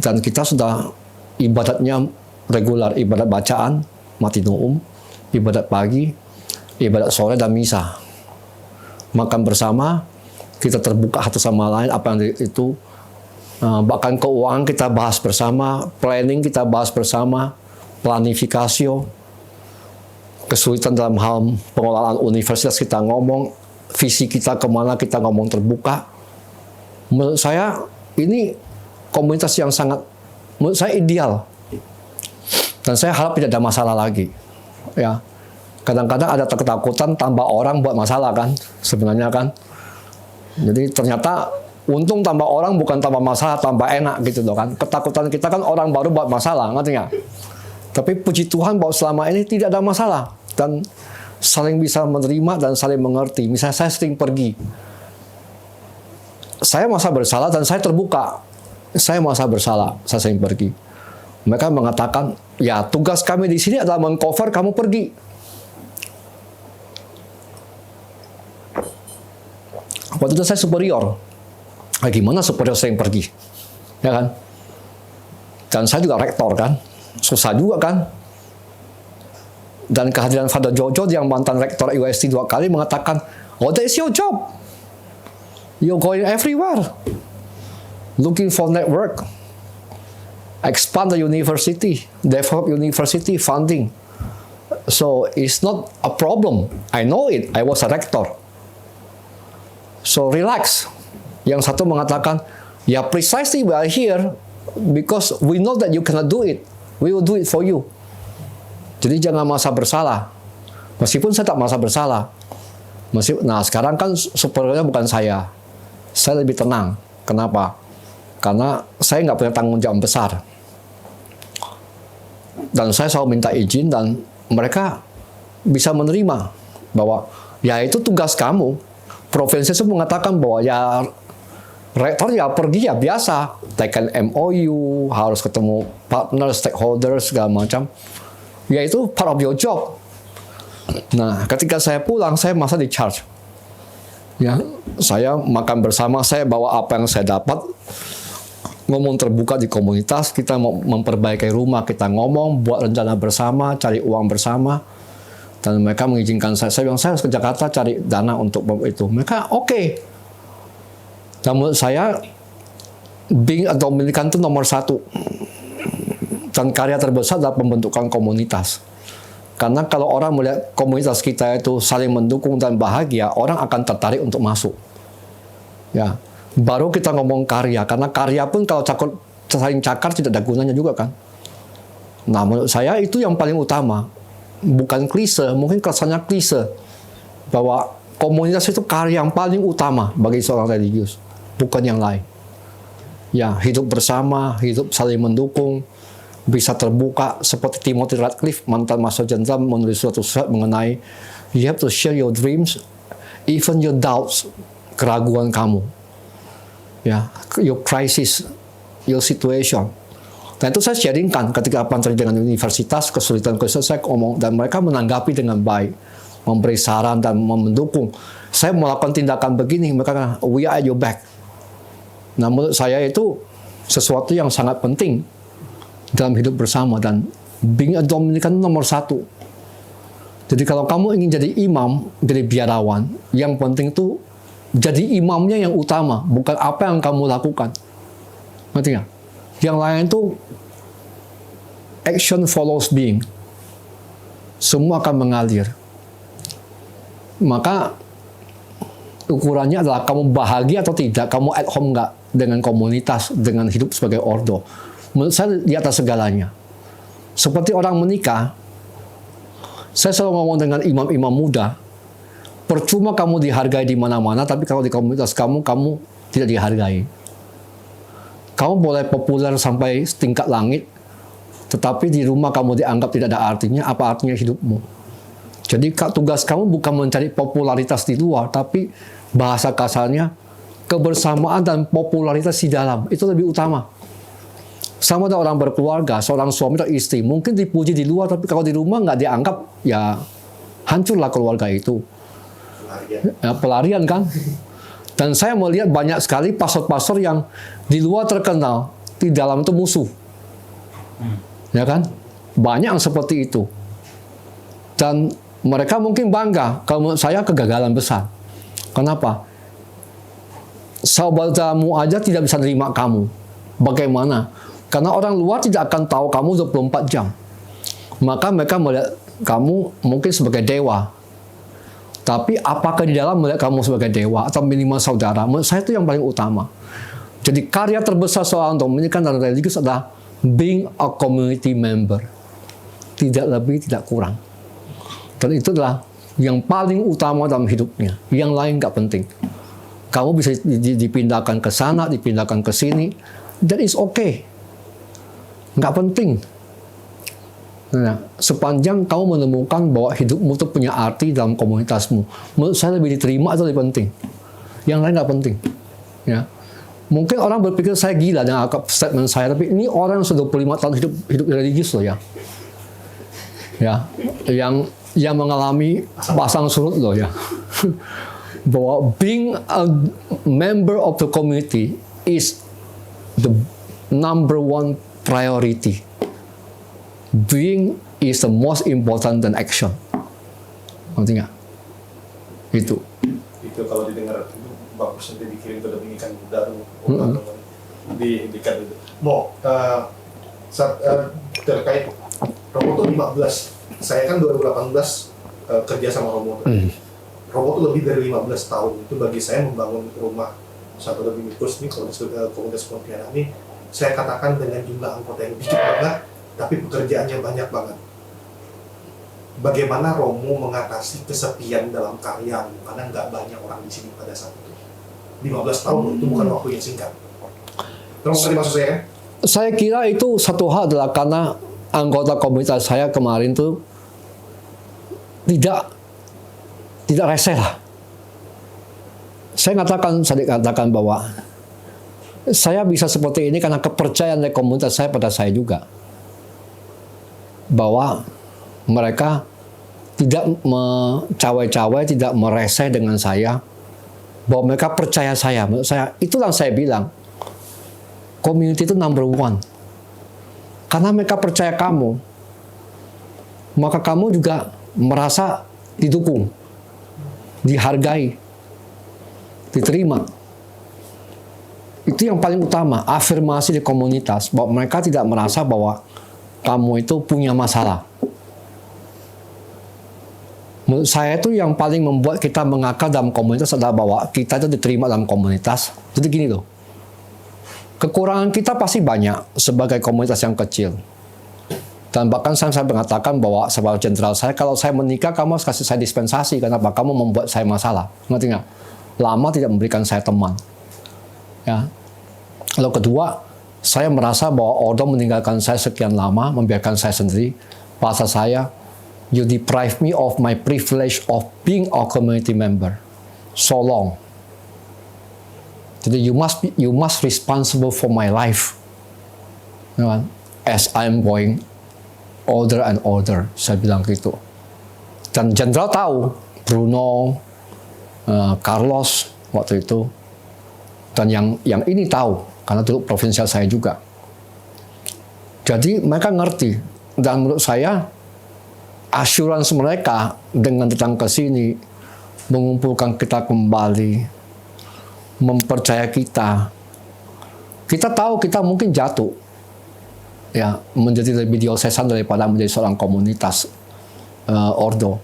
Dan kita sudah ibadatnya regular, ibadat bacaan, mati nuum, ibadat pagi, ibadat sore, dan misa. Makan bersama, kita terbuka satu sama lain, apa yang itu. Bahkan keuangan kita bahas bersama, planning kita bahas bersama, planifikasio, kesulitan dalam hal pengelolaan universitas kita ngomong, visi kita kemana kita ngomong terbuka. Menurut saya ini komunitas yang sangat, menurut saya ideal. Dan saya harap tidak ada masalah lagi. Ya, kadang-kadang ada ketakutan tambah orang buat masalah kan, sebenarnya kan. Jadi ternyata untung tambah orang bukan tambah masalah, tambah enak gitu loh kan. Ketakutan kita kan orang baru buat masalah, ngerti nggak? Tapi puji Tuhan bahwa selama ini tidak ada masalah. Dan saling bisa menerima dan saling mengerti. Misalnya saya sering pergi. Saya merasa bersalah dan saya terbuka. Saya merasa bersalah, saya sering pergi. Mereka mengatakan, ya tugas kami di sini adalah mengcover kamu pergi. Waktu itu saya superior. Gimana superior sering pergi? Ya kan? Dan saya juga rektor kan? Susah juga kan? Dan kehadiran Father Jojo yang mantan rektor UST 2 kali mengatakan, oh, that is your job. You're going everywhere. Looking for network. Expand the university. Develop university funding. So, it's not a problem. I know it. I was a rector. So, relax. Yang satu mengatakan, yeah, precisely we are here because we know that you cannot do it. We will do it for you. Jadi jangan merasa bersalah. Meskipun saya tak merasa bersalah. Nah sekarang kan superiornya bukan saya. Saya lebih tenang. Kenapa? Karena saya nggak punya tanggung jawab besar. Dan saya selalu minta izin dan mereka bisa menerima bahwa ya itu tugas kamu. Provinsi itu mengatakan bahwa ya rektor ya pergi ya biasa. Tekan MOU, harus ketemu partner, stakeholders, segala macam. Ya itu part of your job. Nah, ketika saya pulang, saya masa di charge. Ya, saya makan bersama, saya bawa apa yang saya dapat, ngomong terbuka di komunitas, kita mau memperbaiki rumah, kita ngomong, buat rencana bersama, cari uang bersama, dan mereka mengizinkan saya bilang, saya harus ke Jakarta cari dana untuk itu. Mereka oke. Dan menurut saya, being a Dominican itu nomor 1. Dan karya terbesar adalah pembentukan komunitas. Karena kalau orang melihat komunitas kita itu saling mendukung dan bahagia, orang akan tertarik untuk masuk. Ya, baru kita ngomong karya, karena karya pun kalau saling cakar tidak ada gunanya juga kan. Nah, menurut saya itu yang paling utama. Bukan klise, mungkin kesannya klise. Bahwa komunitas itu karya yang paling utama bagi seorang religius, bukan yang lain. Ya, hidup bersama, hidup saling mendukung, bisa terbuka seperti Timothy Radcliffe, mantan Master Jenderal, menulis suatu surat mengenai you have to share your dreams, even your doubts, keraguan kamu, ya, your crisis, your situation. Dan itu saya sharingkan ketika apa yang terjadi dengan universitas, kesulitan saya ngomong, dan mereka menanggapi dengan baik, memberi saran dan mendukung. Saya melakukan tindakan begini, mereka kata, we are at your back. Nah, menurut saya itu sesuatu yang sangat penting dalam hidup bersama, dan being a Dominican nomor 1. Jadi kalau kamu ingin jadi imam, jadi biarawan, yang penting itu jadi imamnya yang utama, bukan apa yang kamu lakukan. Ngerti nggak? Yang lain itu action follows being. Semua akan mengalir. Maka ukurannya adalah kamu bahagia atau tidak, kamu at home nggak dengan komunitas, dengan hidup sebagai ordo. Menurut saya di atas segalanya. Seperti orang menikah, saya selalu ngomong dengan imam-imam muda, percuma kamu dihargai di mana-mana, tapi kalau di komunitas kamu tidak dihargai. Kamu boleh populer sampai tingkat langit, tetapi di rumah kamu dianggap tidak ada artinya, apa artinya hidupmu? Jadi tugas kamu bukan mencari popularitas di luar, tapi bahasa kasarnya, kebersamaan dan popularitas di dalam, itu lebih utama. Sama ada orang berkeluarga, seorang suami atau istri, mungkin dipuji di luar, tapi kalau di rumah nggak dianggap, ya hancurlah keluarga itu. Ya, pelarian kan? Dan saya melihat banyak sekali pastor-pastor yang di luar terkenal, di dalam itu musuh. Ya kan? Banyak yang seperti itu. Dan mereka mungkin bangga, kalau menurut saya kegagalan besar. Kenapa? Saudaramu aja tidak bisa terima kamu. Bagaimana? Karena orang luar tidak akan tahu kamu 24 jam. Maka mereka melihat kamu mungkin sebagai dewa. Tapi apakah di dalam melihat kamu sebagai dewa atau minimal saudara? Menurut saya itu yang paling utama. Jadi karya terbesar seorang Dominican dan religius adalah being a community member. Tidak lebih, tidak kurang. Dan itu adalah yang paling utama dalam hidupnya. Yang lain nggak penting. Kamu bisa dipindahkan ke sana, dipindahkan ke sini. That is okay. Nggak penting. Nah, sepanjang kamu menemukan bahwa hidupmu itu punya arti dalam komunitasmu, menurut saya lebih diterima atau lebih penting. Yang lain nggak penting. Ya. Mungkin orang berpikir saya gila dengan statement saya, tapi ini orang yang sudah 25 tahun hidup religius loh ya. Ya, yang mengalami pasang surut loh ya. Bahwa being a member of the community is the number one priority. Being is the most important than action. Ngerti nggak? Itu kalau didengar bagus nanti dikirim ke Dominikan baru dikat itu. Terkait Romo tuh 15. Saya kan 2018 kerja sama Romo. Romo tuh lebih dari 15 tahun. Itu bagi saya membangun rumah Santo Dominikus ini, komunitas Pontianak ini, saya katakan dengan jumlah anggota yang dikit banget, tapi pekerjaannya banyak banget. bagaimana Romo mengatasi kesepian dalam karya, karena nggak banyak orang di sini pada saat itu. 15 tahun itu bukan waktu yang singkat. Romo, tadi maksud saya kan? Saya kira itu satu hal adalah karena anggota komunitas saya kemarin tuh tidak rese lah. Saya katakan bahwa saya bisa seperti ini karena kepercayaan dari komunitas saya pada saya juga. Bahwa mereka tidak cawe-cawe, tidak mereseh dengan saya. Bahwa mereka percaya saya. Menurut saya, itulah saya bilang. Community itu number one. Karena mereka percaya kamu. Maka kamu juga merasa didukung. Dihargai. Diterima. Itu yang paling utama. Afirmasi di komunitas. Bahwa mereka tidak merasa bahwa kamu itu punya masalah. Menurut saya itu yang paling membuat kita mengakar dalam komunitas adalah bahwa kita itu diterima dalam komunitas. Jadi gini loh. Kekurangan kita pasti banyak sebagai komunitas yang kecil. Dan bahkan saya mengatakan bahwa sebagai jenderal saya, kalau saya menikah kamu harus kasih saya dispensasi. Kenapa? Kamu membuat saya masalah. Ngerti nggak? Lama tidak memberikan saya teman. Ya. Lalu kedua, saya merasa bahwa Ordo meninggalkan saya sekian lama, membiarkan saya sendiri. Bahasa saya, you deprive me of my privilege of being a community member so long. Jadi you must responsible for my life. As I'm going older and older, saya bilang gitu. Dan jenderal tahu, Bruno, Carlos waktu itu, dan yang ini tahu karena dulu provinsial saya juga. Jadi mereka ngerti, dan menurut saya assurance mereka dengan datang ke sini, mengumpulkan kita kembali, mempercaya kita. Kita tahu kita mungkin jatuh, ya, menjadi lebih diosesan daripada menjadi seorang komunitas Ordo.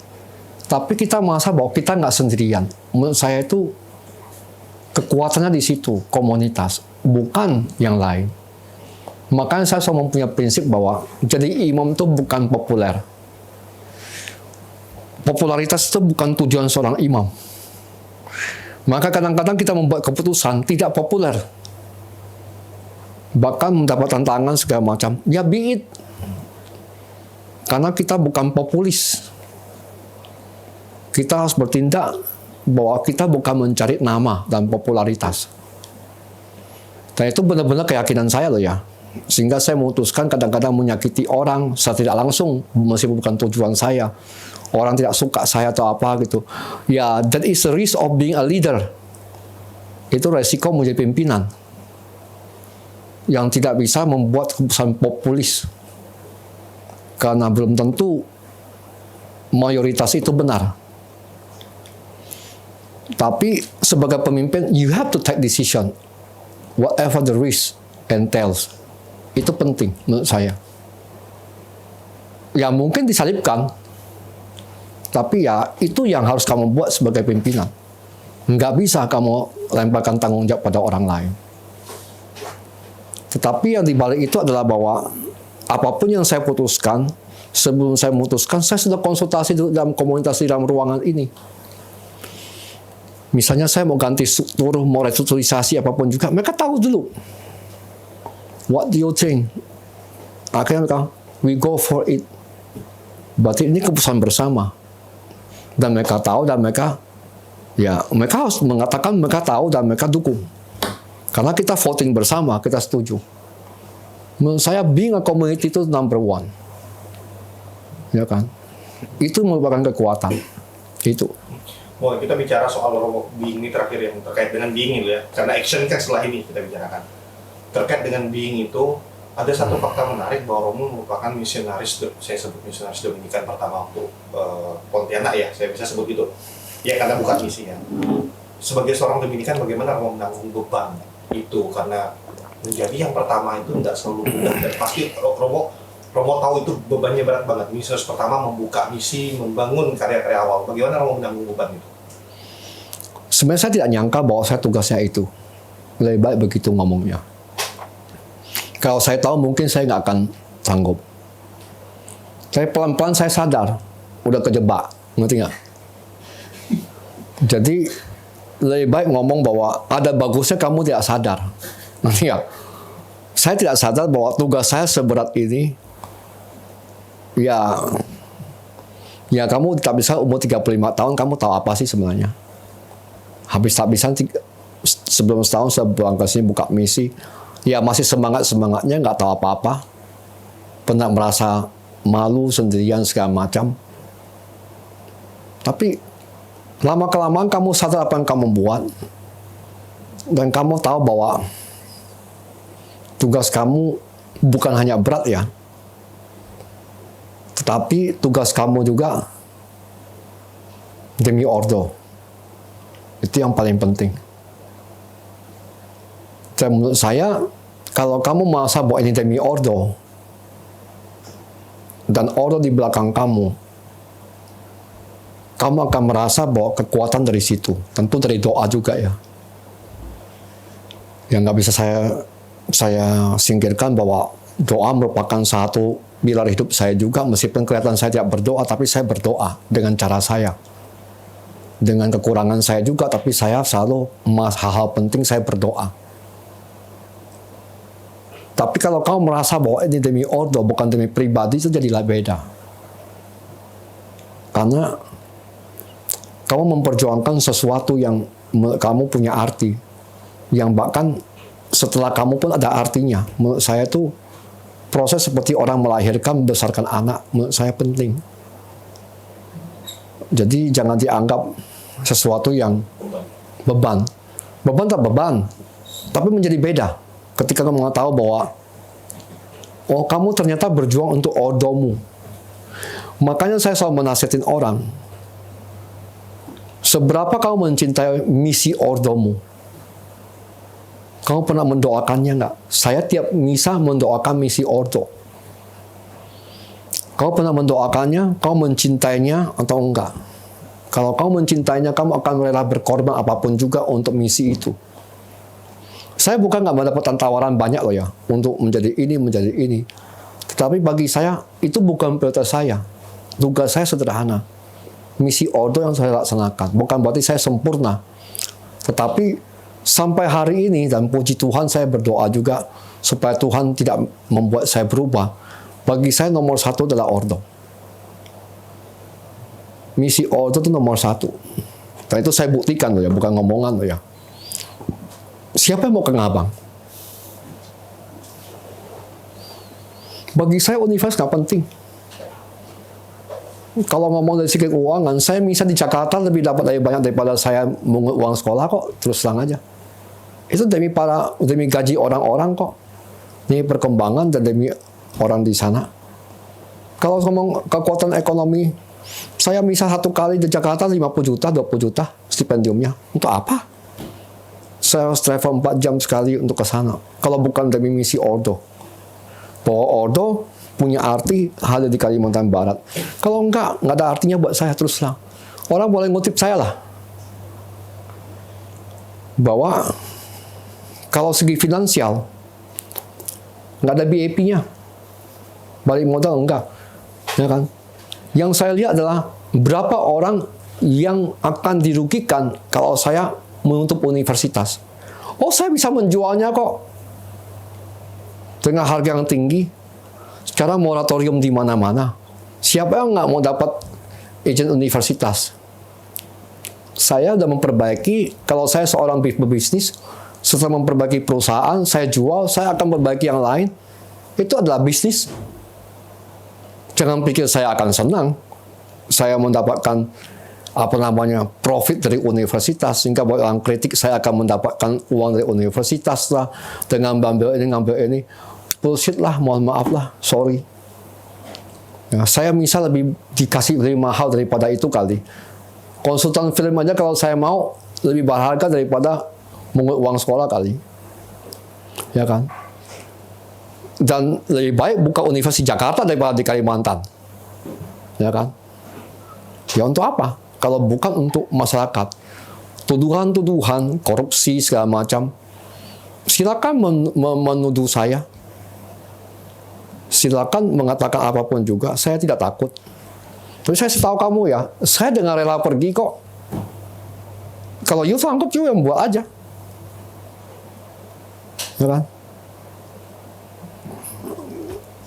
Tapi kita merasa bahwa kita nggak sendirian. Menurut saya itu kekuatannya di situ, komunitas, bukan yang lain. Makanya saya selalu mempunyai prinsip bahwa jadi imam itu bukan populer. Popularitas itu bukan tujuan seorang imam. Maka kadang-kadang kita membuat keputusan tidak populer. Bahkan mendapat tantangan segala macam. Ya be it. Karena kita bukan populis. Kita harus bertindak bahwa kita bukan mencari nama dan popularitas. Dan itu benar-benar keyakinan saya loh ya. Sehingga saya memutuskan kadang-kadang menyakiti orang secara tidak langsung, meskipun bukan tujuan saya. Orang tidak suka saya atau apa gitu. Ya, that is the risk of being a leader. Itu resiko menjadi pimpinan. Yang tidak bisa membuat keputusan populis. Karena belum tentu mayoritas itu benar. Tapi sebagai pemimpin, you have to take decision. Whatever the risk entails. Itu penting menurut saya. Ya mungkin disalibkan. Tapi ya itu yang harus kamu buat sebagai pimpinan. Nggak bisa kamu lemparkan tanggung jawab pada orang lain. Tetapi yang dibalik itu adalah bahwa apapun yang saya putuskan, sebelum saya memutuskan, saya sudah konsultasi dalam komunitas di dalam ruangan ini. Misalnya saya mau ganti struktur, mau restrukturisasi apapun juga, mereka tahu dulu. What do you think? Akhirnya mereka, we go for it. Berarti ini keputusan bersama. Dan mereka tahu dan mereka harus mengatakan mereka tahu dan mereka dukung. Karena kita voting bersama, kita setuju. Menurut saya being a community itu number one. Ya kan? Itu merupakan kekuatan. Itu. Mau kita bicara soal being ini terakhir yang terkait dengan being itu ya. Karena action kan setelah ini kita bicarakan. Terkait dengan being itu, ada satu fakta menarik bahwa Romo merupakan misionaris, saya sebut misionaris Dominikan pertama waktu Pontianak ya, saya bisa sebut itu. Ya karena bukan misi ya. Sebagai seorang Dominikan, bagaimana Romo menanggung beban itu? Karena menjadi yang pertama itu tidak selalu mudah. Dan pasti Romo tahu itu bebannya berat banget. Misionaris pertama membuka misi, membangun karya-karya awal. Bagaimana Romo menanggung beban itu? Sebenarnya saya tidak nyangka bahwa saya tugasnya itu. Lebih baik begitu ngomongnya. Kalau saya tahu mungkin saya nggak akan sanggup. Tapi pelan-pelan saya sadar udah kejebak, ngerti nggak? Jadi lebih baik ngomong bahwa ada bagusnya kamu tidak sadar, ngerti nggak? Saya tidak sadar bahwa tugas saya seberat ini. Ya kamu tak bisa umur 35 tahun, kamu tahu apa sih sebenarnya? Habis tak bisa sebelum setahun saya pulang ke sini buka misi, ya masih semangatnya nggak tahu apa-apa, pernah merasa malu sendirian segala macam. Tapi lama-kelamaan kamu sadar apa yang kamu buat, dan kamu tahu bahwa tugas kamu bukan hanya berat ya, tetapi tugas kamu juga demi ordo. Itu yang paling penting. Dan menurut saya, kalau kamu merasa bahwa ini demi ordo, dan ordo di belakang kamu akan merasa bahwa kekuatan dari situ. Tentu dari doa juga ya. Yang nggak bisa saya singkirkan bahwa doa merupakan satu pilar hidup saya juga, meskipun kelihatan saya tidak berdoa, tapi saya berdoa dengan cara saya. Dengan kekurangan saya juga, tapi saya selalu hal-hal penting saya berdoa. Tapi kalau kamu merasa bahwa ini demi ordo, bukan demi pribadi, itu jadilah beda. Karena kamu memperjuangkan sesuatu yang kamu punya arti, yang bahkan setelah kamu pun ada artinya. Menurut saya itu proses seperti orang melahirkan, membesarkan anak, menurut saya penting. Jadi jangan dianggap sesuatu yang beban. Beban tak beban, tapi menjadi beda ketika kamu tahu bahwa oh kamu ternyata berjuang untuk ordomu. Makanya saya selalu menasihatin orang, seberapa kamu mencintai misi ordomu? Kamu pernah mendoakannya nggak? Saya tiap misa mendoakan misi ordo. Kau pernah mendoakannya? Kau mencintainya atau enggak? Kalau kau mencintainya, kamu akan rela berkorban apapun juga untuk misi itu. Saya bukan nggak mendapatkan tawaran banyak loh ya, untuk menjadi ini. Tetapi bagi saya, itu bukan prioritas saya. Tugas saya sederhana. Misi ordo yang saya laksanakan. Bukan berarti saya sempurna. Tetapi sampai hari ini, dan puji Tuhan saya berdoa juga, supaya Tuhan tidak membuat saya berubah. Bagi saya nomor satu adalah ordo. Misi ordo itu nomor satu. Dan itu saya buktikan loh ya, bukan ngomongan loh ya. Siapa yang mau ke Ngabang? Bagi saya universitas nggak penting. Kalau ngomong dari segi keuangan, saya bisa di Jakarta lebih lebih banyak daripada saya mengut uang sekolah kok, terus terang aja. Itu demi gaji orang-orang kok. Demi perkembangan dan demi orang di sana. Kalau ngomong kekuatan ekonomi, saya bisa satu kali di Jakarta 50 juta, 20 juta stipendiumnya. Untuk apa? Saya harus travel 4 jam sekali untuk ke sana. Kalau bukan demi misi ordo. Bahwa ordo punya arti ada di Kalimantan Barat. Kalau enggak ada artinya buat saya, terus terang. Orang boleh ngutip saya lah. Bahwa kalau segi finansial, nggak ada BAP-nya. Balik modal enggak. Ya kan? Yang saya lihat adalah berapa orang yang akan dirugikan kalau saya menutup universitas. Oh, saya bisa menjualnya kok dengan harga yang tinggi. Sekarang moratorium di mana-mana. Siapa yang nggak mau dapat izin universitas? Saya sudah memperbaiki, kalau saya seorang pebisnis, setelah memperbaiki perusahaan, saya jual, saya akan perbaiki yang lain. Itu adalah bisnis. Jangan pikir saya akan senang. Saya mendapatkan profit dari universitas, sehingga buat orang kritik saya akan mendapatkan uang dari universitas lah, dengan ngambil ini. Bullshit lah, mohon maaf lah, sorry. Ya, saya misal lebih dikasih lebih mahal daripada itu kali. Konsultan film aja kalau saya mau lebih berharga daripada mengut uang sekolah kali. Ya kan? Dan lebih baik buka universitas di Jakarta daripada di Kalimantan. Ya kan? Ya untuk apa? Kalau bukan untuk masyarakat. Tuduhan-tuduhan, korupsi segala macam. Silakan menuduh saya. Silakan mengatakan apapun juga, saya tidak takut. Tapi saya tahu kamu ya, saya dengan rela pergi kok. Kalau you sanggup, you yang buat aja. Ya kan?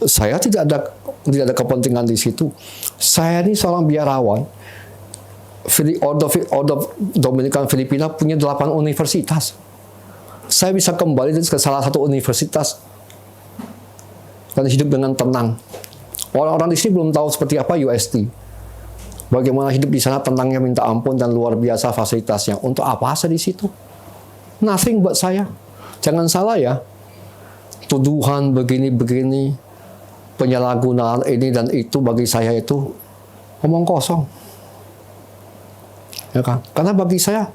Saya tidak ada kepentingan di situ. Saya ini seorang biarawan. Order Dominikan Filipina punya 8 universitas. Saya bisa kembali ke salah satu universitas dan hidup dengan tenang. Orang-orang di sini belum tahu seperti apa UST. Bagaimana hidup di sana tenangnya minta ampun dan luar biasa fasilitasnya. Untuk apa saya di situ? Nothing buat saya. Jangan salah ya. Tuduhan begini-begini, penyalahgunaan ini dan itu bagi saya itu omong kosong. Ya kan? Karena bagi saya,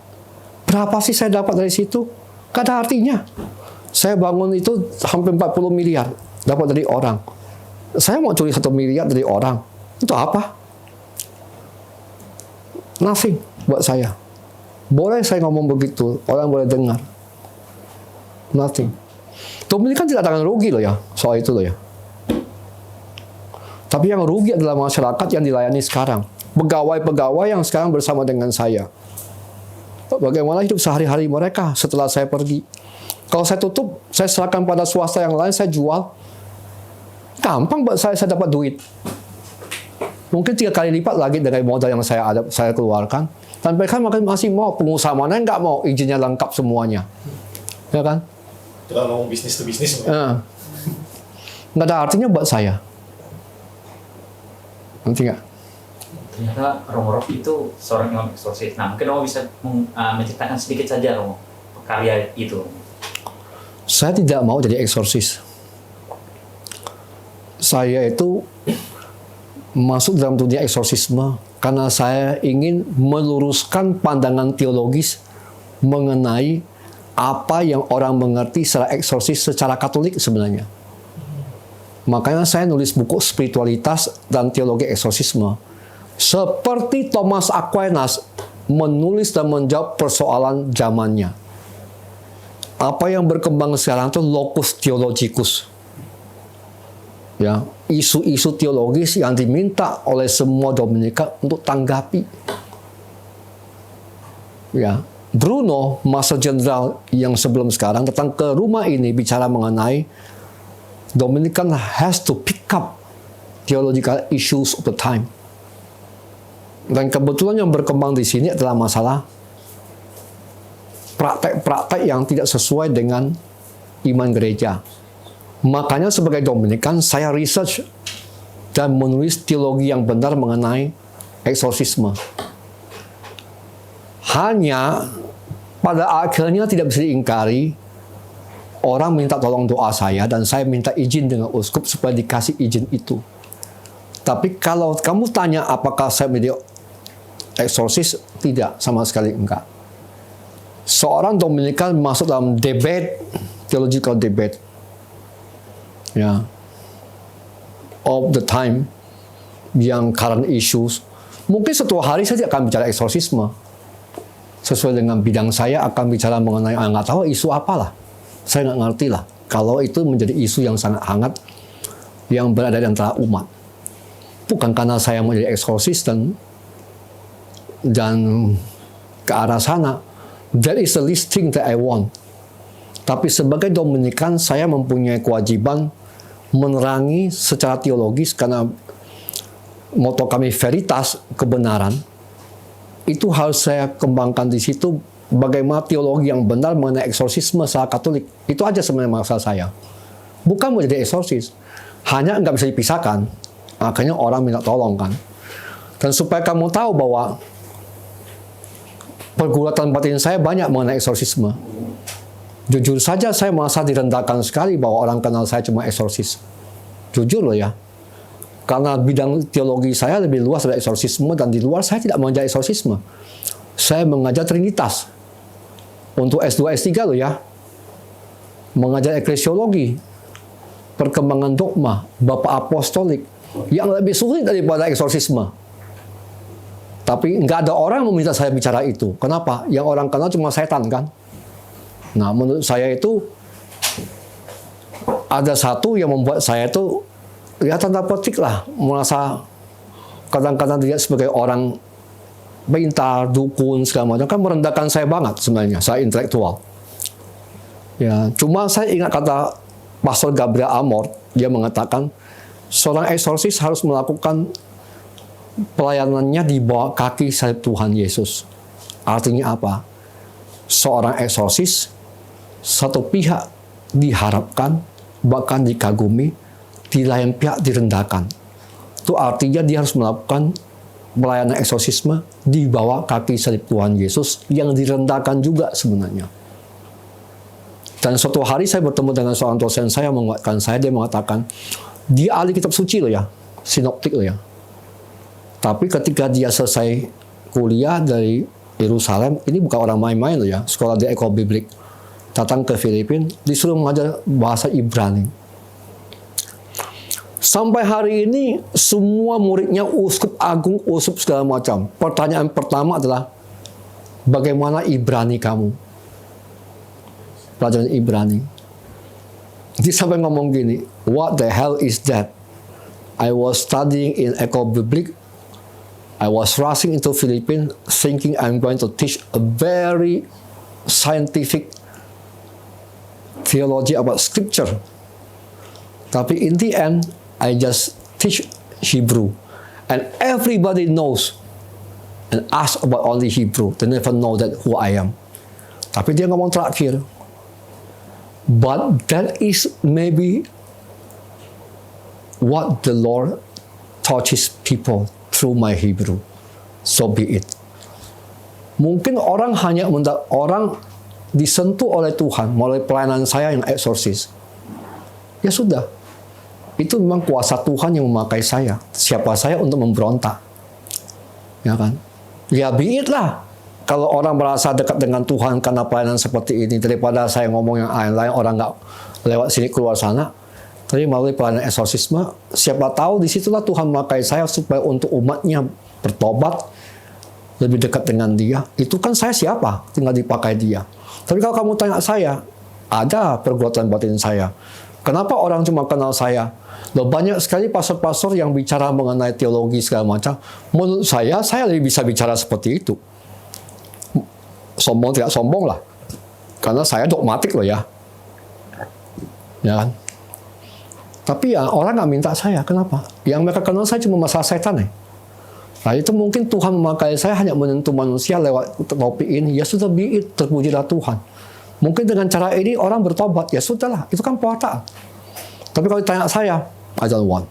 berapa sih saya dapat dari situ? Gak ada artinya. Saya bangun itu hampir 40 miliar dapat dari orang. Saya mau curi 1 miliar dari orang. Itu apa? Nothing buat saya. Boleh saya ngomong begitu, orang boleh dengar. Nothing. Dominikan tidak akan rugi loh ya, soal itu loh ya. Tapi yang rugi adalah masyarakat yang dilayani sekarang. Pegawai-pegawai yang sekarang bersama dengan saya. Bagaimana hidup sehari-hari mereka setelah saya pergi. Kalau saya tutup, saya serahkan pada swasta yang lain, saya jual. Gampang buat saya dapat duit. Mungkin 3 kali lipat lagi dari modal yang saya keluarkan. Dan mereka masih mau, pengusaha mana yang nggak mau izinnya lengkap semuanya. Ya kan? Itu kalau ngomong bisnis to bisnis. Nggak ada artinya buat saya. Nanti nggak? Ternyata Romo Rob itu seorang imam eksorsis. Nah, mungkin Romo bisa menceritakan sedikit saja Romo karya itu. Saya tidak mau jadi eksorsis. Saya itu masuk dalam dunia eksorsisme karena saya ingin meluruskan pandangan teologis mengenai apa yang orang mengerti secara eksorsis secara Katolik sebenarnya. Makanya saya nulis buku Spiritualitas dan Teologi Eksorsisme. Seperti Thomas Aquinas menulis dan menjawab persoalan zamannya. Apa yang berkembang sekarang itu locus theologicus. Ya, isu-isu teologis yang diminta oleh semua Dominikan untuk tanggapi. Ya, Bruno, Master Jenderal yang sebelum sekarang datang ke rumah ini bicara mengenai Dominican has to pick up theological issues of the time. Dan kebetulan yang berkembang di sini adalah masalah praktek-praktek yang tidak sesuai dengan iman gereja. Makanya sebagai Dominikan, saya research dan menulis teologi yang benar mengenai eksorsisme. Hanya pada akhirnya tidak bisa diingkari, orang minta tolong doa saya dan saya minta izin dengan uskup supaya dikasih izin itu. Tapi kalau kamu tanya apakah saya menjadi eksorsis, tidak, sama sekali enggak. Seorang Dominikan masuk dalam debate, theological debate, ya, of the time, yang current issues. Mungkin suatu hari saya tidak akan bicara eksorsisme. Sesuai dengan bidang saya akan bicara mengenai, nggak tahu isu apalah. Saya nggak ngerti lah. Kalau itu menjadi isu yang sangat hangat, yang berada di antara umat. Bukan karena saya menjadi eksorsis dan ke arah sana. That is the least thing that I want. Tapi sebagai Dominikan, saya mempunyai kewajiban menerangi secara teologis karena moto kami veritas, kebenaran. Itu harus saya kembangkan di situ bagaimana teologi yang benar mengenai eksorsisme secara Katolik. Itu aja sebenarnya masalah saya. Bukan mau jadi eksorsis. Hanya nggak bisa dipisahkan. Akhirnya orang minta tolong kan. Dan supaya kamu tahu bahwa pergulatan batin saya banyak mengenai eksorsisme. Jujur saja saya merasa direndahkan sekali bahwa orang kenal saya cuma eksorsis. Jujur loh ya. Karena bidang teologi saya lebih luas dari eksorsisme dan di luar saya tidak mengajar eksorsisme. Saya mengajar Trinitas. Untuk S2, S3 loh ya. Mengajar eklesiologi. Perkembangan dogma. Bapak apostolik. Yang lebih sulit daripada eksorsisme. Tapi nggak ada orang yang meminta saya bicara itu. Kenapa? Yang orang kenal cuma setan kan. Nah, menurut saya itu ada satu yang membuat saya itu ya tanda petik lah merasa kadang-kadang dilihat sebagai orang pintar, dukun, segala macam, kan merendahkan saya banget sebenarnya, saya intelektual. Ya, cuma saya ingat kata Pastor Gabriel Amor, dia mengatakan, seorang eksorsis harus melakukan pelayanannya di bawah kaki salib Tuhan Yesus. Artinya apa? Seorang eksorsis, satu pihak diharapkan, bahkan dikagumi, di lain pihak direndahkan. Itu artinya dia harus melakukan pelayanan eksorsisme di bawah kaki salib Tuhan Yesus yang direndahkan juga sebenarnya. Dan suatu hari saya bertemu dengan seorang dosen saya, menguatkan saya, dia mengatakan, dia ahli kitab suci loh ya, sinoptik loh ya. Tapi ketika dia selesai kuliah dari Yerusalem, ini bukan orang main-main loh ya, sekolah di Eko Biblik, datang ke Filipina, disuruh mengajar bahasa Ibrani. Sampai hari ini, semua muridnya uskup agung, uskup segala macam. Pertanyaan pertama adalah, bagaimana Ibrani kamu? Pelajaran Ibrani. Dia sampai ngomong gini, what the hell is that? I was studying in Eko Biblik. I was rushing into Philippines thinking I'm going to teach a very scientific theology about scripture. Tapi in the end, I just teach Hebrew. And everybody knows and ask about only Hebrew. They never know that who I am. Tapi dia ngomong terakhir, but that is maybe what the Lord touches people through my Hebrew. So be it. Mungkin orang hanya orang disentuh oleh Tuhan melalui pelayanan saya yang eksorsis. Ya sudah. Itu memang kuasa Tuhan yang memakai saya. Siapa saya untuk memberontak? Ya kan? Ya be it lah. Kalau orang merasa dekat dengan Tuhan karena pelayanan seperti ini, daripada saya ngomong yang lain-lain, orang nggak lewat sini keluar sana. Tapi melalui pelayanan eksorsisme, siapa tahu disitulah Tuhan memakai saya supaya untuk umatnya bertobat, lebih dekat dengan dia. Itu kan saya siapa? Tinggal dipakai dia. Tapi kalau kamu tanya saya, ada pergulatan batin saya. Kenapa orang cuma kenal saya? Loh, banyak sekali pastor-pastor yang bicara mengenai teologi segala macam. Menurut saya lebih bisa bicara seperti itu. Sombong tidak sombong lah. Karena saya dogmatik loh ya. Ya kan? Tapi ya orang nggak minta saya. Kenapa? Yang mereka kenal saya cuma masalah setan ya. Nah itu mungkin Tuhan memakai saya hanya menyentuh manusia lewat topik ini. Ya sudah be it, terpujilah Tuhan. Mungkin dengan cara ini orang bertobat. Ya sudahlah, itu kan pewartaan. Tapi kalau ditanya saya, I don't want.